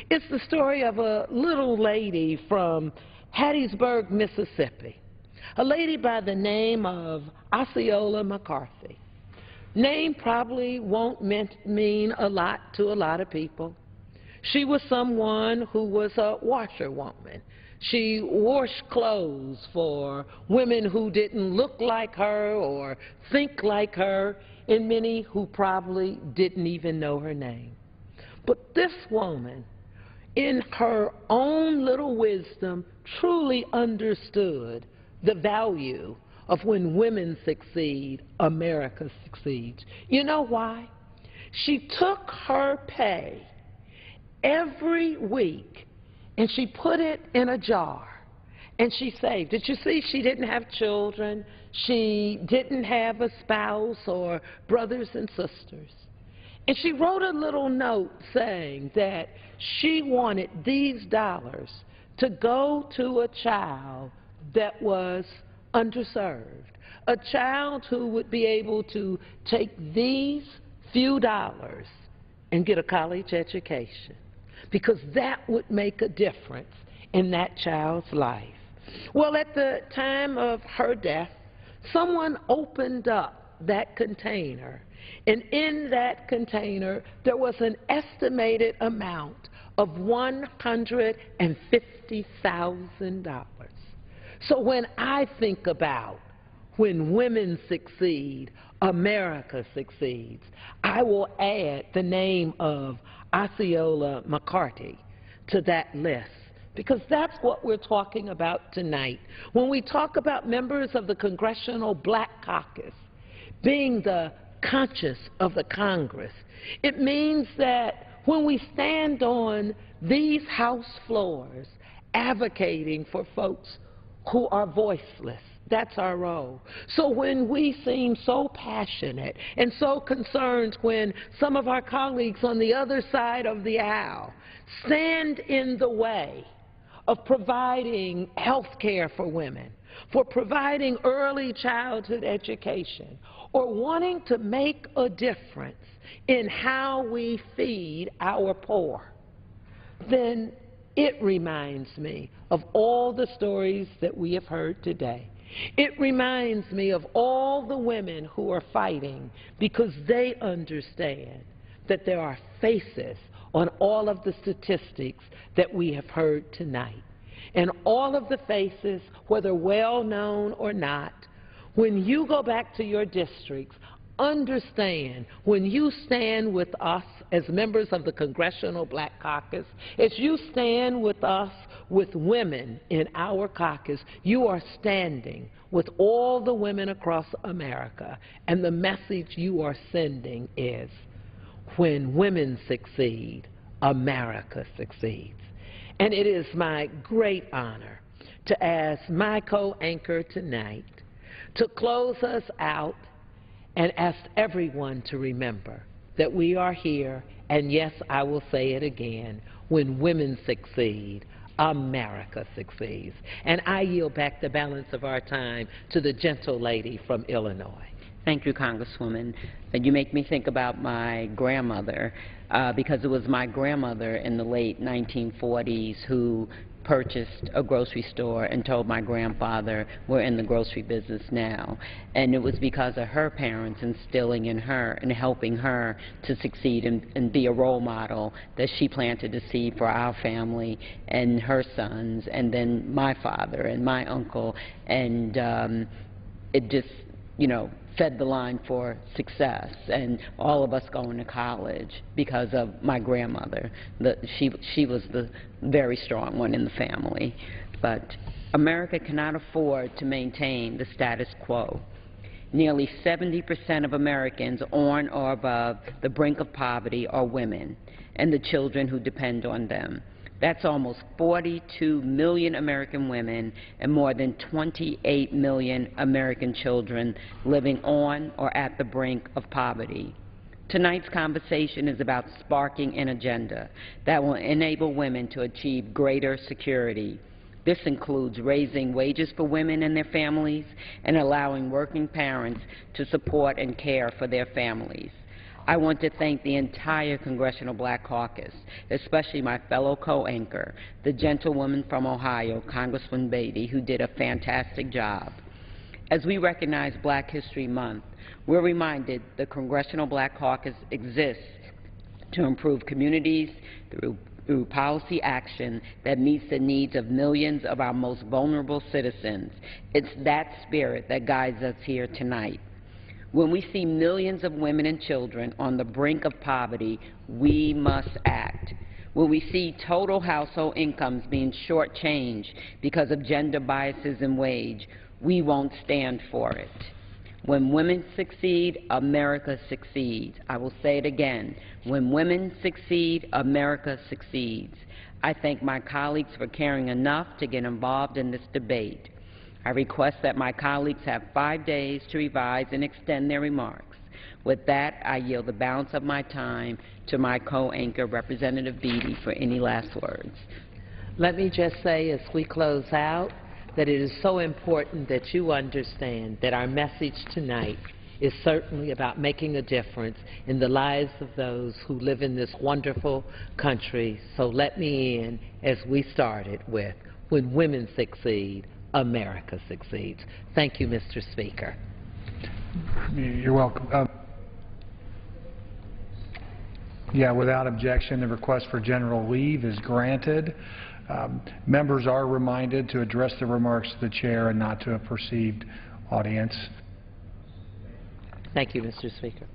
It's the story of a little lady from Hattiesburg, Mississippi, a lady by the name of Osceola McCarthy. Name probably won't mean a lot to a lot of people. She was someone who was a washerwoman. She washed clothes for women who didn't look like her or think like her, and many who probably didn't even know her name. But this woman, in her own little wisdom, truly understood the value of when women succeed, America succeeds. You know why? She took her pay every week and she put it in a jar and she saved. Did you see she didn't have children? She didn't have a spouse or brothers and sisters. And she wrote a little note saying that she wanted these dollars to go to a child that was underserved, a child who would be able to take these few dollars and get a college education, because that would make a difference in that child's life. Well, at the time of her death, someone opened up that container, and in that container there was an estimated amount of $150,000. So when I think about when women succeed, America succeeds, I will add the name of Osceola McCarthy to that list, because that's what we're talking about tonight. When we talk about members of the Congressional Black Caucus being the conscience of the Congress, it means that when we stand on these House floors advocating for folks who are voiceless, that's our role. So when we seem so passionate and so concerned when some of our colleagues on the other side of the aisle stand in the way of providing health care for women, for providing early childhood education, or wanting to make a difference in how we feed our poor, then it reminds me of all the stories that we have heard today. It reminds me of all the women who are fighting because they understand that there are faces on all of the statistics that we have heard tonight. And all of the faces, whether well-known or not, when you go back to your districts, understand when you stand with us as members of the Congressional Black Caucus, as you stand with us with women in our caucus, you are standing with all the women across America. And the message you are sending is, when women succeed, America succeeds. And it is my great honor to ask my co-anchor tonight to close us out and ask everyone to remember that we are here, and yes, I will say it again, when women succeed, America succeeds. And I yield back the balance of our time to the gentle lady from Illinois.
Thank you, Congresswoman. You make me think about my grandmother, because it was my grandmother in the late 1940s who purchased a grocery store and told my grandfather, we're in the grocery business now. And it was because of her parents instilling in her and helping her to succeed and be a role model that she planted the seed for our family and her sons, and then my father and my uncle. And it just, you know, fed the line for success, and all of us going to college because of my grandmother. She was the very strong one in the family. But America cannot afford to maintain the status quo. Nearly 70% of Americans on or above the brink of poverty are women and the children who depend on them. That's almost 42 million American women and more than 28 million American children living on or at the brink of poverty. Tonight's conversation is about sparking an agenda that will enable women to achieve greater security. This includes raising wages for women and their families and allowing working parents to support and care for their families. I want to thank the entire Congressional Black Caucus, especially my fellow co-anchor, the gentlewoman from Ohio, Congresswoman Beatty, who did a fantastic job. As we recognize Black History Month, we're reminded the Congressional Black Caucus exists to improve communities through policy action that meets the needs of millions of our most vulnerable citizens. It's that spirit that guides us here tonight. When we see millions of women and children on the brink of poverty, we must act. When we see total household incomes being shortchanged because of gender biases in wage, we won't stand for it. When women succeed, America succeeds. I will say it again. When women succeed, America succeeds. I thank my colleagues for caring enough to get involved in this debate. I request that my colleagues have 5 days to revise and extend their remarks. With that, I yield the balance of my time to my co-anchor, Representative Beatty, for any last words.
Let me just say as we close out that it is so important that you understand that our message tonight is certainly about making a difference in the lives of those who live in this wonderful country. So let me end as we started with, when women succeed, America succeeds. Thank you, Mr. Speaker.
You're welcome. Yeah, without objection, the request for general leave is granted. Members are reminded to address the remarks to the chair and not to a perceived audience.
Thank you, Mr. Speaker.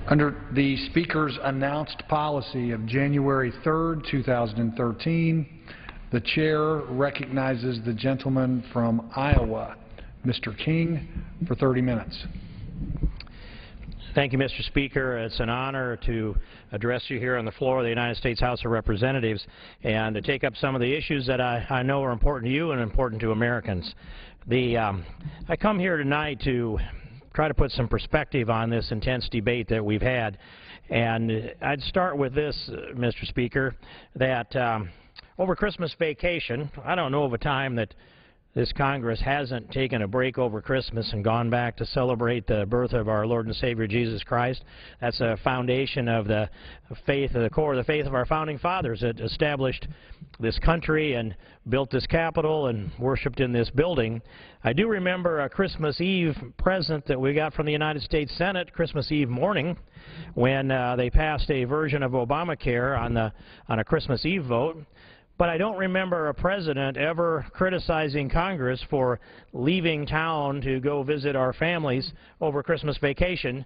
Under the Speaker's announced policy of January 3rd, 2013, the Chair recognizes the gentleman from Iowa, Mr. King, for 30 minutes.
Thank you, Mr. Speaker. It's an honor to address you here on the floor of the United States House of Representatives and to take up some of the issues that I know are important to you and important to Americans. I come here tonight to try to put some perspective on this intense debate that we've had. And I'd start with this, Mr. Speaker, that over Christmas vacation, I don't know of a time that this Congress hasn't taken a break over Christmas and gone back to celebrate the birth of our Lord and Savior Jesus Christ. That's a foundation of the faith, the core of the faith of our founding fathers that established this country and built this Capitol and worshipped in this building. I do remember a Christmas Eve present that we got from the United States Senate Christmas Eve morning when they passed a version of Obamacare on a Christmas Eve vote. But I don't remember a president ever criticizing Congress for leaving town to go visit our families over Christmas vacation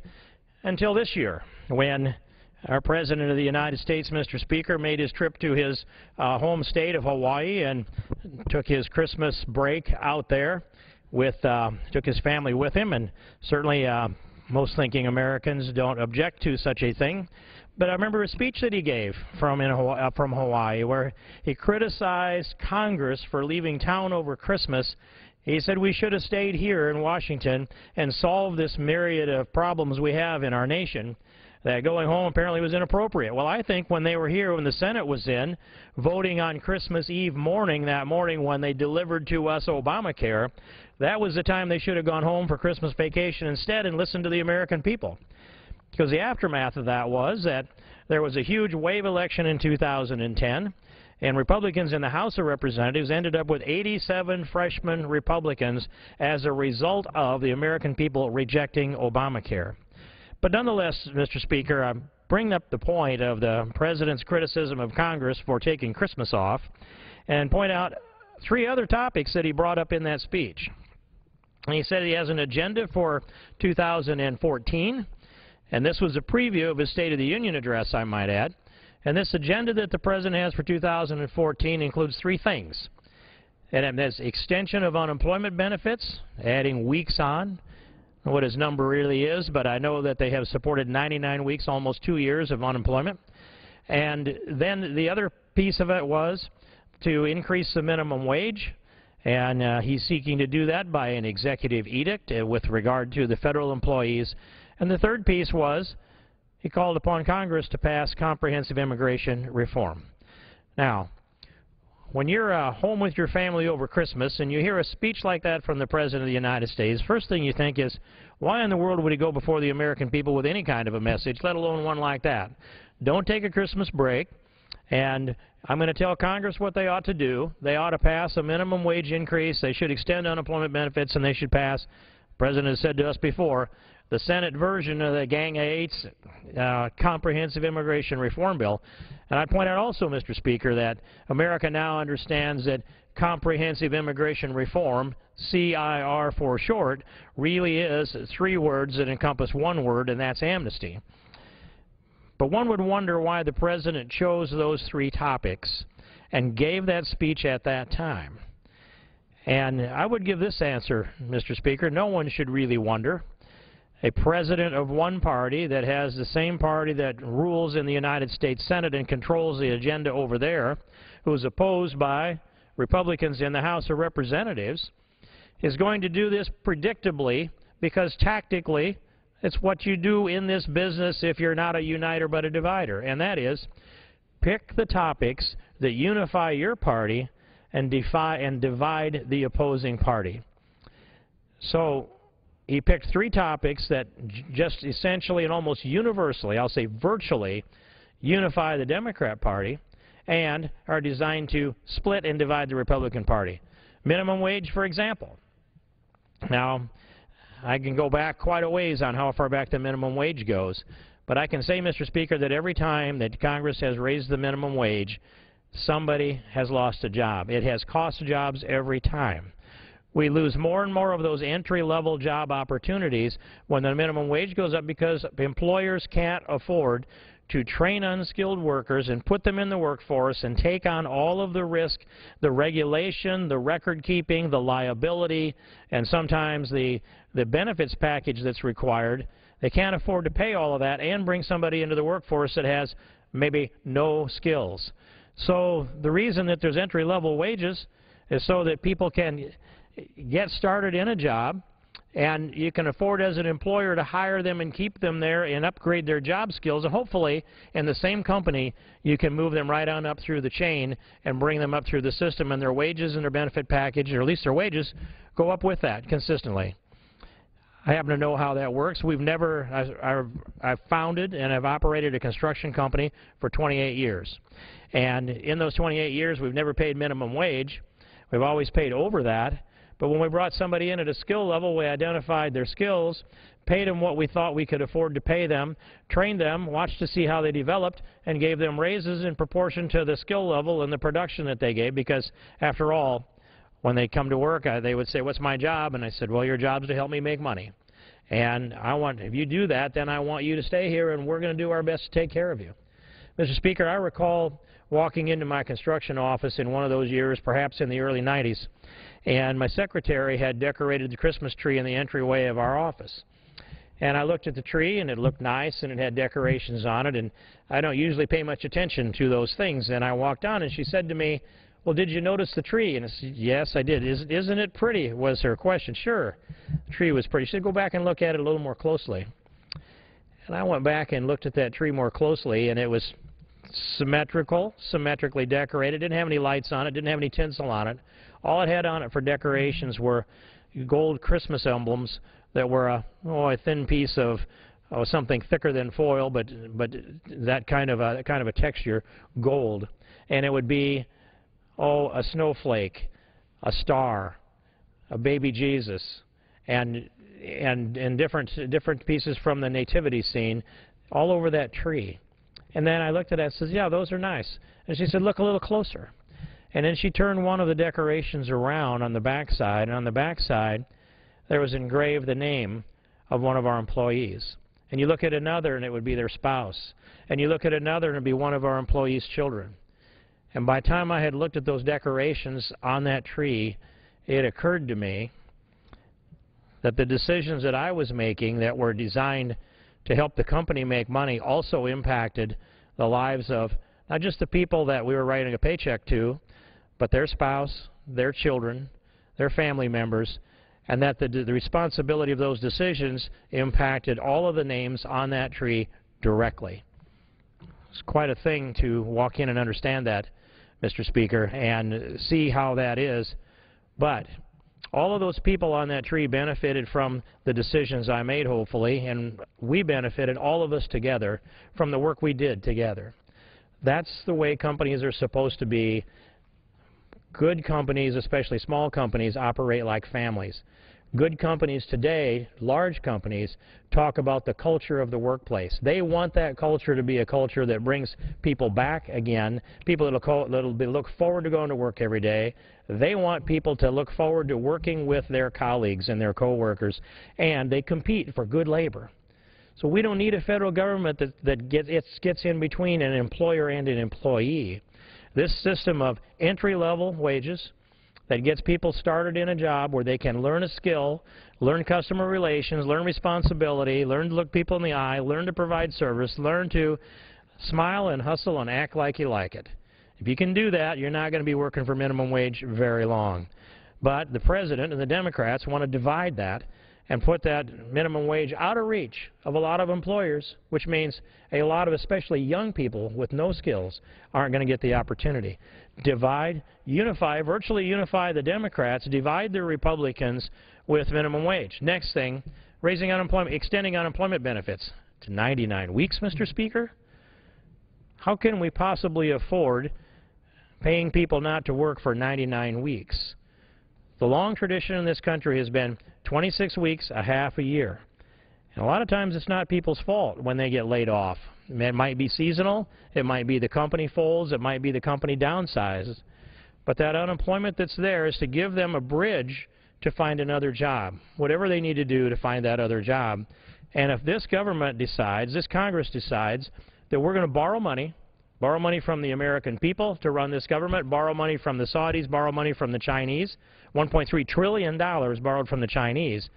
until this year, when our President of the United States, Mr. Speaker, made his trip to his home state of Hawaii and took his Christmas break out there with, took his family with him, and certainly most thinking Americans don't object to such a thing. But I remember a speech that he gave from Hawaii where he criticized Congress for leaving town over Christmas He said we should have stayed here in Washington and solved this myriad of problems we have in our nation, that going home apparently was inappropriate. Well, I think when they were here, when the Senate was in, voting on Christmas Eve morning, that morning when they delivered to us Obamacare, that was the time they should have gone home for Christmas vacation instead and listened to the American people. Because the aftermath of that was that there was a huge wave election in 2010, and Republicans in the House of Representatives ended up with 87 freshman Republicans as a result of the American people rejecting Obamacare. But nonetheless, Mr. Speaker, I bring up the point of the President's criticism of Congress for taking Christmas off and point out 3 other topics that he brought up in that speech. And he said he has an agenda for 2014, and this was a preview of his State of the Union address, I might add. And this agenda that the President has for 2014 includes 3 things. And that's extension of unemployment benefits, adding weeks on, what his number really is, but I know that they have supported 99 weeks, almost 2 years of unemployment. And then the other piece of it was to increase the minimum wage, and he's seeking to do that by an executive edict with regard to the federal employees. And the third piece was he called upon Congress to pass comprehensive immigration reform. Now, when you're home with your family over Christmas and you hear a speech like that from the President of the United States, first thing you think is, why in the world would he go before the American people with any kind of a message, let alone one like that? Don't take a Christmas break, and I'm going to tell Congress what they ought to do. They ought to pass a minimum wage increase, they should extend unemployment benefits, and they should pass, the President has said to us before, the Senate version of the Gang of Eight's comprehensive immigration reform bill. And I'd point out also, Mr. Speaker, that America now understands that comprehensive immigration reform, CIR for short, really is 3 words that encompass 1 word, and that's amnesty. But one would wonder why the President chose those 3 topics and gave that speech at that time. And I would give this answer, Mr. Speaker, no one should really wonder. A president of one party that has the same party that rules in the United States Senate and controls the agenda over there, who is opposed by Republicans in the House of Representatives, is going to do this predictably because tactically it's what you do in this business if you're not a uniter but a divider, and that is pick the topics that unify your party and divide the opposing party. So he picked 3 topics that just essentially and almost universally, I'll say virtually, unify the Democrat Party and are designed to split and divide the Republican Party. Minimum wage, for example. Now, I can go back quite a ways on how far back the minimum wage goes, but I can say, Mr. Speaker, that every time that Congress has raised the minimum wage, somebody has lost a job. It has cost jobs every time. We lose more and more of those entry-level job opportunities when the minimum wage goes up because employers can't afford to train unskilled workers and put them in the workforce and take on all of the risk, the regulation, the record-keeping, the liability, and sometimes the benefits package that's required. They can't afford to pay all of that and bring somebody into the workforce that has maybe no skills. So the reason that there's entry-level wages is so that people can get started in a job, and you can afford as an employer to hire them and keep them there and upgrade their job skills, and hopefully in the same company you can move them right on up through the chain and bring them up through the system, and their wages and their benefit package, or at least their wages, go up with that consistently. I happen to know how that works. I've founded and I've operated a construction company for 28 years. And in those 28 years we've never paid minimum wage. We've always paid over that. But when we brought somebody in at a skill level, we identified their skills, paid them what we thought we could afford to pay them, trained them, watched to see how they developed, and gave them raises in proportion to the skill level and the production that they gave, because after all, when they come to work, they would say, "What's my job?" And I said, "Well, your job's to help me make money. And if you do that, then I want you to stay here, and we're going to do our best to take care of you." Mr. Speaker, I recall walking into my construction office in one of those years, perhaps in the early 90s, and my secretary had decorated the Christmas tree in the entryway of our office. And I looked at the tree, and it looked nice, and it had decorations on it, and I don't usually pay much attention to those things. And I walked on, and she said to me, well, did you notice the tree? And I said, yes, I did. Isn't it pretty, was her question. Sure, the tree was pretty. She said, go back and look at it a little more closely. And I went back and looked at that tree more closely, and it was symmetrically decorated. Didn't have any lights on it, didn't have any tinsel on it. All it had on it for decorations were gold Christmas emblems that were a thin piece of something thicker than foil, but that kind of a texture, gold. And it would be a snowflake, a star, a baby Jesus, and different pieces from the nativity scene all over that tree. And then I looked at it and said, yeah, those are nice. And she said, look a little closer. And then she turned one of the decorations around on the back side, and on the back side there was engraved the name of one of our employees. And you look at another and it would be their spouse. And you look at another and it would be one of our employees' children. And by the time I had looked at those decorations on that tree, it occurred to me that the decisions that I was making that were designed to help the company make money also impacted the lives of not just the people that we were writing a paycheck to, but their spouse, their children, their family members, and that the responsibility of those decisions impacted all of the names on that tree directly. It's quite a thing to walk in and understand that, Mr. Speaker, and see how that is. But all of those people on that tree benefited from the decisions I made, hopefully, and we benefited, all of us together, from the work we did together. That's the way companies are supposed to be. Good companies, especially small companies, operate like families. Good companies today, large companies, talk about the culture of the workplace. They want that culture to be a culture that brings people back again, people that'll look forward to going to work every day. They want people to look forward to working with their colleagues and their coworkers, and they compete for good labor. So we don't need a federal government that gets in between an employer and an employee. This system of entry-level wages that gets people started in a job where they can learn a skill, learn customer relations, learn responsibility, learn to look people in the eye, learn to provide service, learn to smile and hustle and act like you like it. If you can do that, you're not going to be working for minimum wage very long. But the President and the Democrats want to divide that and put that minimum wage out of reach of a lot of employers, which means a lot of especially young people with no skills aren't going to get the opportunity. Divide, unify, virtually unify the Democrats, divide the Republicans with minimum wage. Next thing, raising unemployment, extending unemployment benefits to 99 weeks, Mr. Speaker. How can we possibly afford paying people not to work for 99 weeks? The long tradition in this country has been 26 weeks, a half a year. And a lot of times it's not people's fault when they get laid off. It might be seasonal, it might be the company folds, it might be the company downsizes. But that unemployment that's there is to give them a bridge to find another job, whatever they need to do to find that other job. And if this government decides, this Congress decides, that we're going to borrow money from the American people to run this government, borrow money from the Saudis, borrow money from the Chinese, $1.3 trillion borrowed from the Chinese,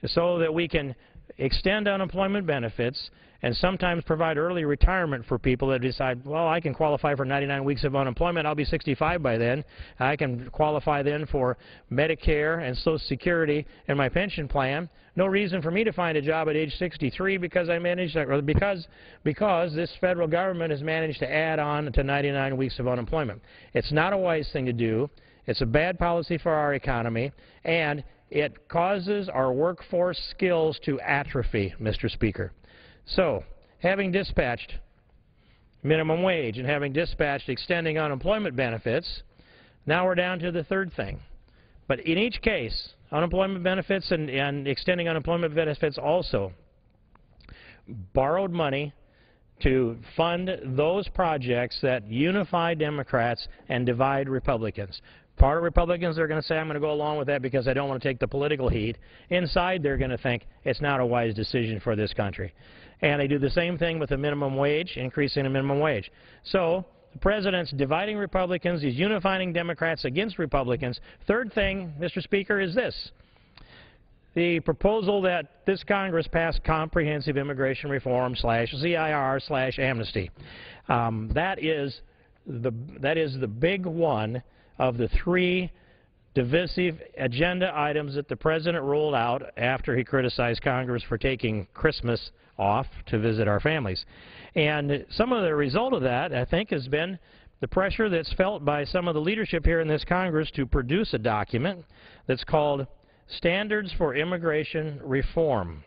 so that we can extend unemployment benefits and sometimes provide early retirement for people that decide, well, I can qualify for 99 weeks of unemployment. I'll be 65 by then. I can qualify then for Medicare and Social Security and my pension plan. No reason for me to find a job at age 63 because I managed, or because this federal government has managed to add on to 99 weeks of unemployment. It's not a wise thing to do. It's a bad policy for our economy, and it causes our workforce skills to atrophy, Mr. Speaker. So, having dispatched minimum wage and having dispatched extending unemployment benefits, now we're down to the third thing. But in each case, unemployment benefits and extending unemployment benefits also borrowed money to fund those projects that unify Democrats and divide Republicans. Part of Republicans are going to say, I'm going to go along with that because I don't want to take the political heat. Inside, they're going to think it's not a wise decision for this country. And they do the same thing with the minimum wage, increasing the minimum wage. So the President's dividing Republicans. He's unifying Democrats against Republicans. Third thing, Mr. Speaker, is this. The proposal that this Congress pass comprehensive immigration reform / CIR / amnesty. That is the big one of the 3 divisive agenda items that the President rolled out after he criticized Congress for taking Christmas off to visit our families. And some of the result of that, I think, has been the pressure that's felt by some of the leadership here in this Congress to produce a document that's called Standards for Immigration Reform.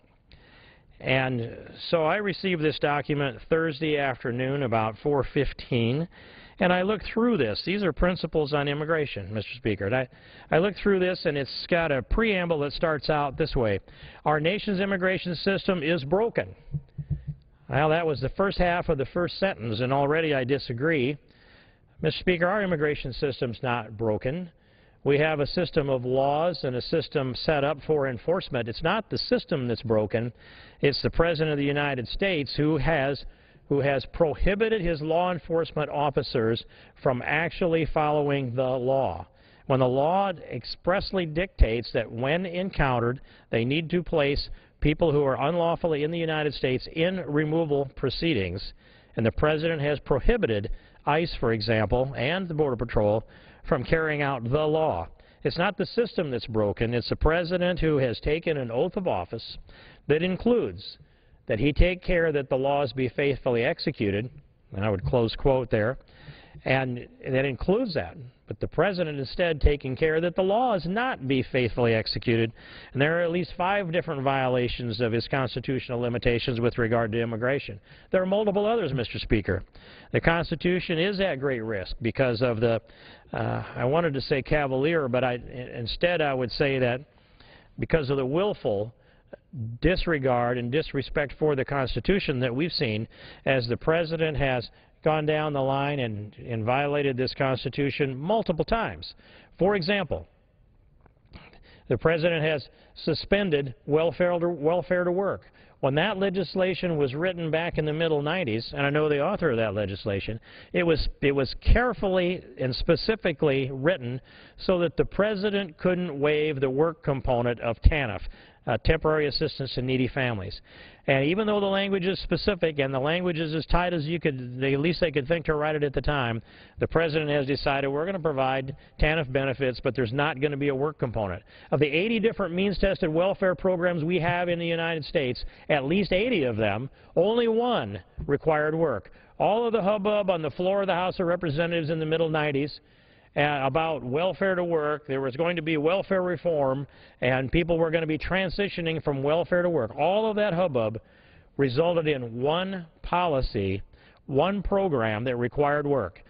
And so I received this document Thursday afternoon about 4:15, and I looked through this. These are principles on immigration, Mr. Speaker. And I looked through this, and it's got a preamble that starts out this way. Our nation's immigration system is broken. Well, that was the first half of the first sentence, and already I disagree. Mr. Speaker, our immigration system's not broken. We have a system of laws and a system set up for enforcement. It's not the system that's broken. It's the President of the United States who has prohibited his law enforcement officers from actually following the law. When the law expressly dictates that when encountered, they need to place people who are unlawfully in the United States in removal proceedings, and the President has prohibited ICE, for example, and the Border Patrol from carrying out the law. It's not the system that's broken. It's the President who has taken an oath of office that includes that he take care that the laws be faithfully executed, and I would close quote there, and that includes that. But the President instead taking care that the laws not be faithfully executed, and there are at least 5 different violations of his constitutional limitations with regard to immigration. There are multiple others, Mr. Speaker. The Constitution is at great risk because of the, I wanted to say cavalier, but instead I would say that because of the willful disregard and disrespect for the Constitution that we've seen as the President has gone down the line and violated this Constitution multiple times. For example, the President has suspended welfare to work. When that legislation was written back in the middle 90s, and I know the author of that legislation, it was carefully and specifically written so that the President couldn't waive the work component of TANF, temporary assistance to needy families. And even though the language is specific and the language is as tight as you could, at least they could think to write it at the time, the President has decided we're going to provide TANF benefits, but there's not going to be a work component. Of the 80 different means-tested welfare programs we have in the United States, at least 80 of them, only 1 required work. All of the hubbub on the floor of the House of Representatives in the middle 90s about welfare to work, there was going to be welfare reform, and people were going to be transitioning from welfare to work. All of that hubbub resulted in 1 policy, 1 program that required work.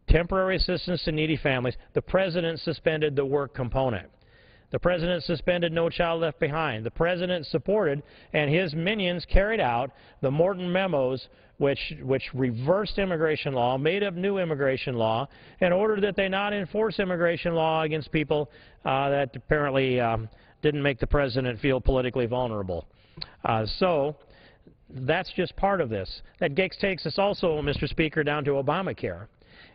Temporary assistance to needy families. The President suspended the work component. The President suspended No Child Left Behind. The President supported, and his minions carried out, the Morton memos, which reversed immigration law, made up new immigration law, and ordered that they not enforce immigration law against people that apparently didn't make the President feel politically vulnerable. So that's just part of this. That takes us also, Mr. Speaker, down to Obamacare.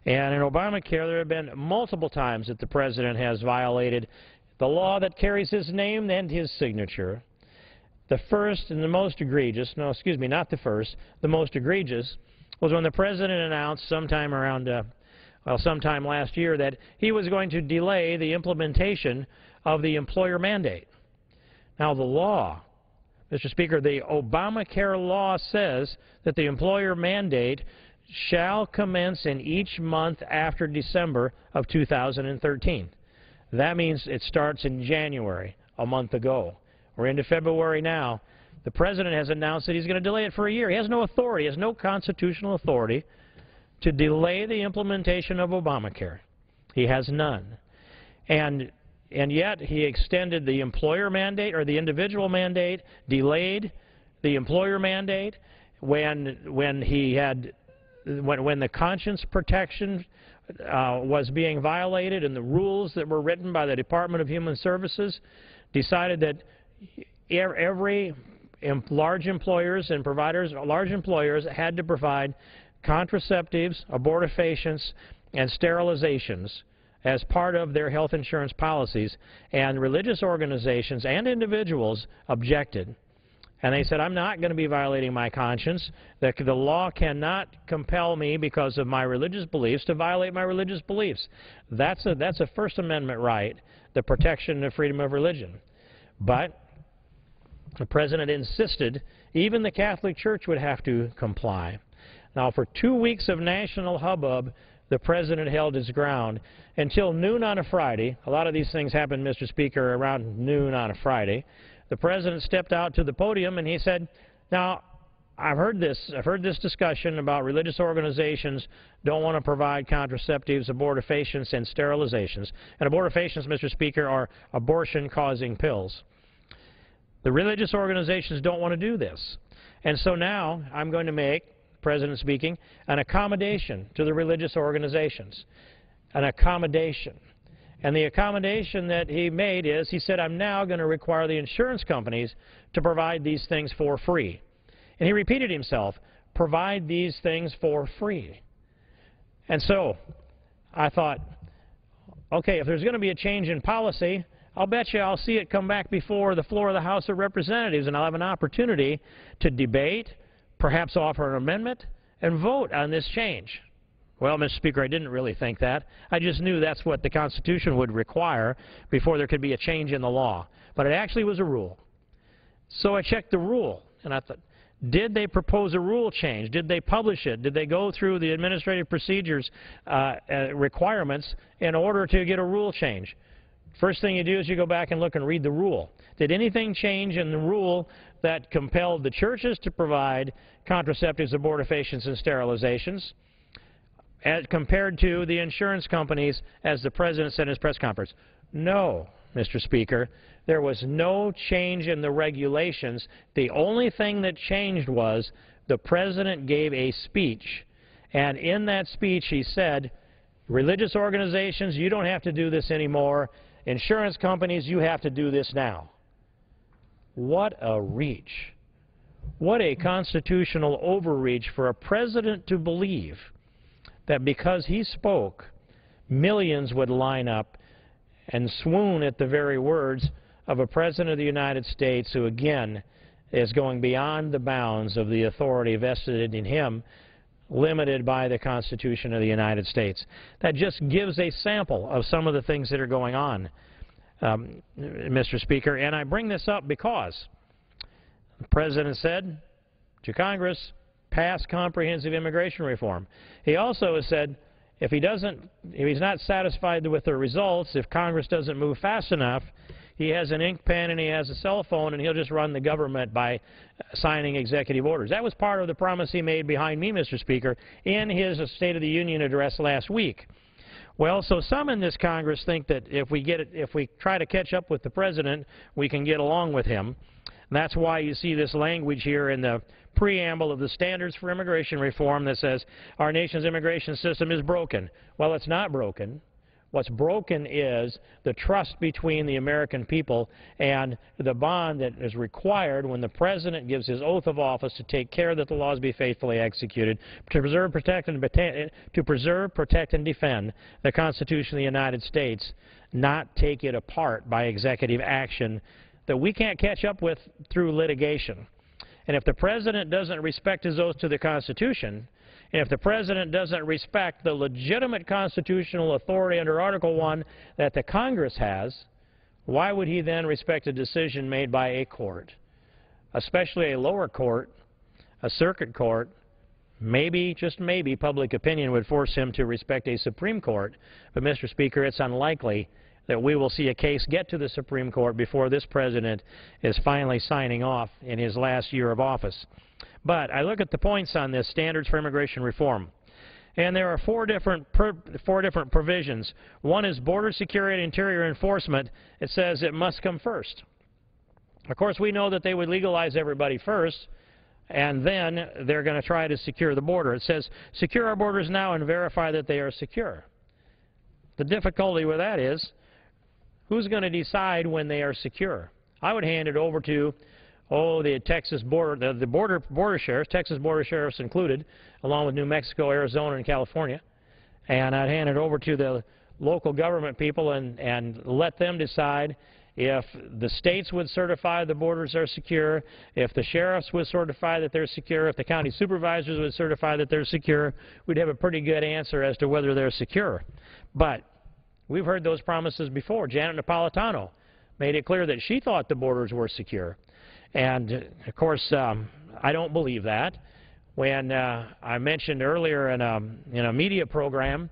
And in Obamacare, there have been multiple times that the President has violated the law that carries his name and his signature. The first and the most egregious, no, excuse me, not the first, the most egregious was when the President announced sometime around, well, sometime last year that he was going to delay the implementation of the employer mandate. Now, the law, Mr. Speaker, the Obamacare law says that the employer mandate shall commence in each month after December of 2013. That means it starts in January, a month ago. We're into February now. The President has announced that he's going to delay it for a year. He has no authority, he has no constitutional authority to delay the implementation of Obamacare. He has none. And yet he extended the employer mandate or the individual mandate, delayed the employer mandate when the conscience protection was being violated and the rules that were written by the Department of Human Services decided that every large employers and providers, large employers had to provide contraceptives, abortifacients, and sterilizations as part of their health insurance policies, and religious organizations and individuals objected. And they said, I'm not going to be violating my conscience. The law cannot compel me because of my religious beliefs to violate my religious beliefs. That's a First Amendment right, the protection of freedom of religion. But the President insisted even the Catholic Church would have to comply. Now, for 2 weeks of national hubbub, the President held his ground until noon on a Friday. A lot of these things happen, Mr. Speaker, around noon on a Friday. The President stepped out to the podium and he said, now, I've heard this discussion about religious organizations don't want to provide contraceptives, abortifacients, and sterilizations. And abortifacients, Mr. Speaker, are abortion-causing pills. The religious organizations don't want to do this. And so now I'm going to make, President speaking, an accommodation to the religious organizations. An accommodation. And the accommodation that he made is, he said, I'm now going to require the insurance companies to provide these things for free. And he repeated himself, provide these things for free. And so I thought, okay, if there's going to be a change in policy, I'll bet you I'll see it come back before the floor of the House of Representatives, and I'll have an opportunity to debate, perhaps offer an amendment, and vote on this change. Well, Mr. Speaker, I didn't really think that. I just knew that's what the Constitution would require before there could be a change in the law. But it actually was a rule. So I checked the rule, and I thought, did they propose a rule change? Did they publish it? Did they go through the administrative procedures requirements in order to get a rule change? First thing you do is you go back and look and read the rule. Did anything change in the rule that compelled the churches to provide contraceptives, abortifacients, and sterilizations as compared to the insurance companies, as the President said in his press conference? No, Mr. Speaker. There was no change in the regulations. The only thing that changed was the President gave a speech, and in that speech he said, religious organizations, you don't have to do this anymore. Insurance companies, you have to do this now. What a reach. What a constitutional overreach for a president to believe that because he spoke, millions would line up and swoon at the very words of a President of the United States who, again, is going beyond the bounds of the authority vested in him, limited by the Constitution of the United States. That just gives a sample of some of the things that are going on, Mr. Speaker. And I bring this up because the President said to Congress, pass comprehensive immigration reform. He also has said if he's not satisfied with the results, if Congress doesn't move fast enough, he has an ink pen and he has a cell phone and he'll just run the government by signing executive orders. That was part of the promise he made behind me, Mr. Speaker, in his State of the Union address last week. Well, so some in this Congress think that if we try to catch up with the President, we can get along with him. And that's why you see this language here in the preamble of the Standards for Immigration Reform that says our nation's immigration system is broken. Well, it's not broken. What's broken is the trust between the American people and the bond that is required when the President gives his oath of office to take care that the laws be faithfully executed, to preserve, protect, and defend the Constitution of the United States, not take it apart by executive action that we can't catch up with through litigation. And if the President doesn't respect his oath to the Constitution, and if the President doesn't respect the legitimate constitutional authority under Article I that the Congress has, why would he then respect a decision made by a court, especially a lower court, a circuit court? Maybe, just maybe, public opinion would force him to respect a Supreme Court. But, Mr. Speaker, it's unlikely that we will see a case get to the Supreme Court before this President is finally signing off in his last year of office. But I look at the points on this Standards for Immigration Reform, and there are four different provisions. One is border security and interior enforcement. It says it must come first. Of course, we know that they would legalize everybody first, and then they're going to try to secure the border. It says secure our borders now and verify that they are secure. The difficulty with that is, who's going to decide when they are secure? I would hand it over to, the Texas border, the border sheriffs, Texas border sheriffs included, along with New Mexico, Arizona, and California. And I'd hand it over to the local government people and let them decide If the states would certify the borders are secure, if the sheriffs would certify that they're secure, if the county supervisors would certify that they're secure, we'd have a pretty good answer as to whether they're secure. But we've heard those promises before. Janet Napolitano made it clear that she thought the borders were secure. And, of course, I don't believe that. When I mentioned earlier in a media program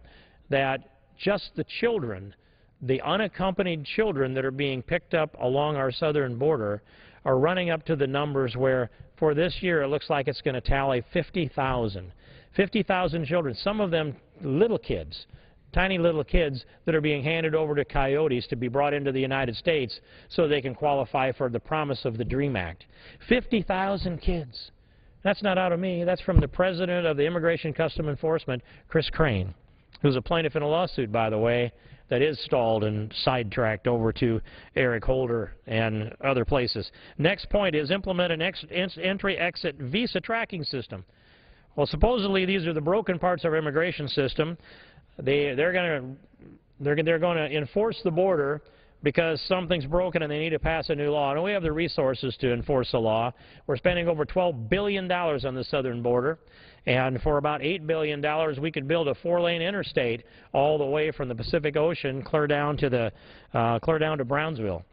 that just the children, the unaccompanied children that are being picked up along our southern border are running up to the numbers where for this year it looks like it's going to tally 50,000. 50,000 children, some of them little kids, tiny little kids that are being handed over to coyotes to be brought into the United States so they can qualify for the promise of the DREAM Act. 50,000 kids. That's not out of me. That's from the president of the Immigration Custom Enforcement, Chris Crane, who's a plaintiff in a lawsuit, by the way, that is stalled and sidetracked over to Eric Holder and other places. Next point is implement an entry-exit visa tracking system. Well, supposedly these are the broken parts of our immigration system. They're going to enforce the border because something's broken and they need to pass a new law. And we have the resources to enforce the law. We're spending over $12 billion on the southern border. And for about $8 billion, we could build a 4-lane interstate all the way from the Pacific Ocean clear down to Brownsville.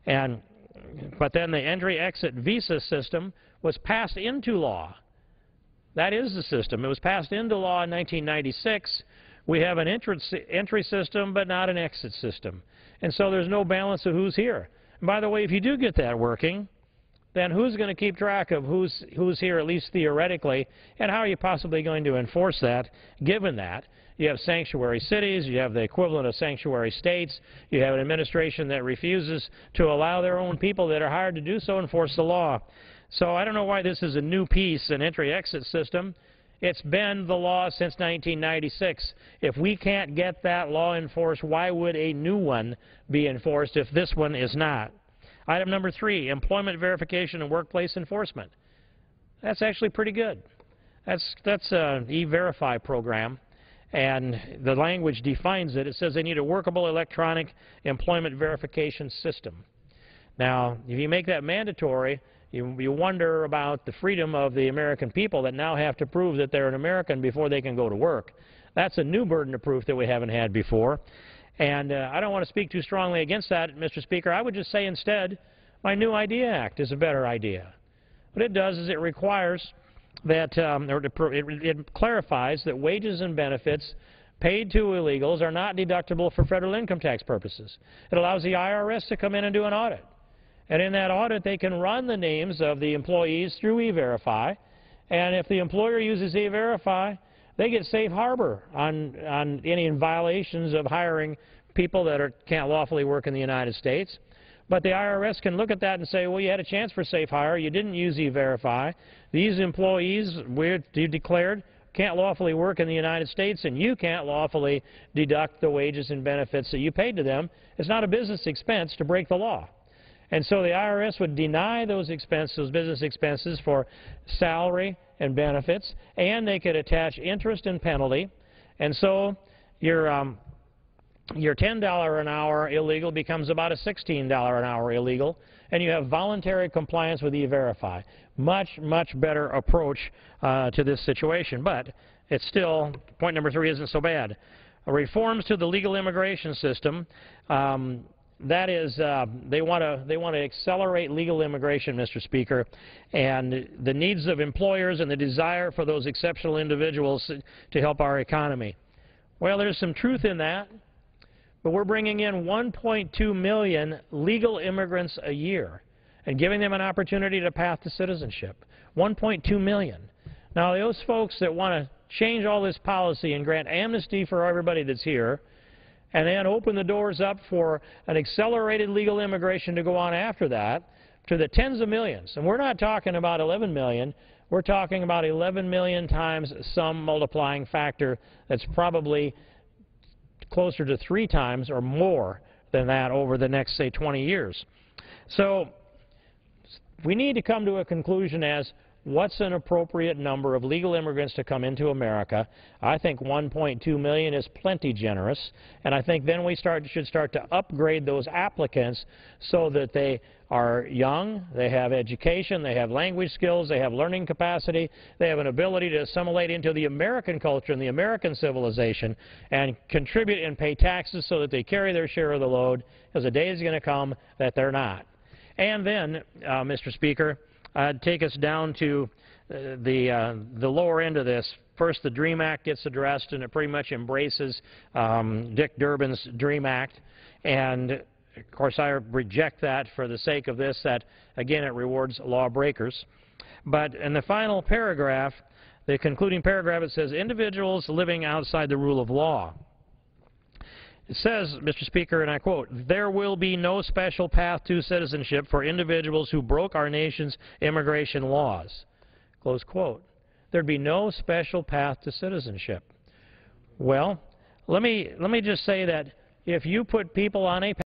But then the entry-exit visa system was passed into law. That is the system. It was passed into law in 1996. We have an entry system, but not an exit system. And so there's no balance of who's here. And by the way, if you do get that working, then who's going to keep track of who's here, at least theoretically, and how are you possibly going to enforce that, given that you have sanctuary cities, you have the equivalent of sanctuary states, you have an administration that refuses to allow their own people that are hired to do so enforce the law. So I don't know why this is a new piece, an entry-exit system. It's been the law since 1996. If we can't get that law enforced, why would a new one be enforced if this one is not? Item number 3, employment verification and workplace enforcement. That's actually pretty good. That's an E-Verify program, and the language defines it. It says they need a workable electronic employment verification system. Now, if you make that mandatory, you wonder about the freedom of the American people that now have to prove that they're an American before they can go to work. That's a new burden of proof that we haven't had before. And I don't want to speak too strongly against that, Mr. Speaker. I would just say instead, my New Idea Act is a better idea. What it does is it requires that, it clarifies that wages and benefits paid to illegals are not deductible for federal income tax purposes. It allows the IRS to come in and do an audit. And in that audit, they can run the names of the employees through E-Verify. And if the employer uses E-Verify, they get safe harbor on any violations of hiring people that can't lawfully work in the United States. But the IRS can look at that and say, well, you had a chance for safe hire. You didn't use E-Verify. These employees, you declared, can't lawfully work in the United States, and you can't lawfully deduct the wages and benefits that you paid to them. It's not a business expense to break the law. And so the IRS would deny those expenses, those business expenses for salary and benefits, and they could attach interest and penalty. And so your $10 an hour illegal becomes about a $16 an hour illegal, and you have voluntary compliance with E-Verify. Much, much better approach to this situation. But it's still, point number 3 isn't so bad. Reforms to the legal immigration system. That is, they want to accelerate legal immigration, Mr. Speaker, and the needs of employers and the desire for those exceptional individuals to help our economy. Well, there's some truth in that, but we're bringing in 1.2 million legal immigrants a year and giving them an opportunity to path to citizenship. 1.2 million. Now, those folks that want to change all this policy and grant amnesty for everybody that's here, and then open the doors up for an accelerated legal immigration to go on after that to the tens of millions. And we're not talking about 11 million. We're talking about 11 million times some multiplying factor that's probably closer to 3 times or more than that over the next, say, 20 years. So we need to come to a conclusion as what's an appropriate number of legal immigrants to come into America. I think 1.2 million is plenty generous, and I think then we should start to upgrade those applicants so that they are young, they have education, they have language skills, they have learning capacity, they have an ability to assimilate into the American culture and the American civilization and contribute and pay taxes so that they carry their share of the load, because the day is going to come that they're not. And then, Mr. Speaker, I'd take us down to the lower end of this. First, the DREAM Act gets addressed, and it pretty much embraces Dick Durbin's DREAM Act. And, of course, I reject that for the sake of this, that, again, it rewards lawbreakers. But in the final paragraph, the concluding paragraph, it says, individuals living outside the rule of law. It says, Mr. Speaker, and I quote, there will be no special path to citizenship for individuals who broke our nation's immigration laws. Close quote. There'd be no special path to citizenship. Well, let me just say that if you put people on a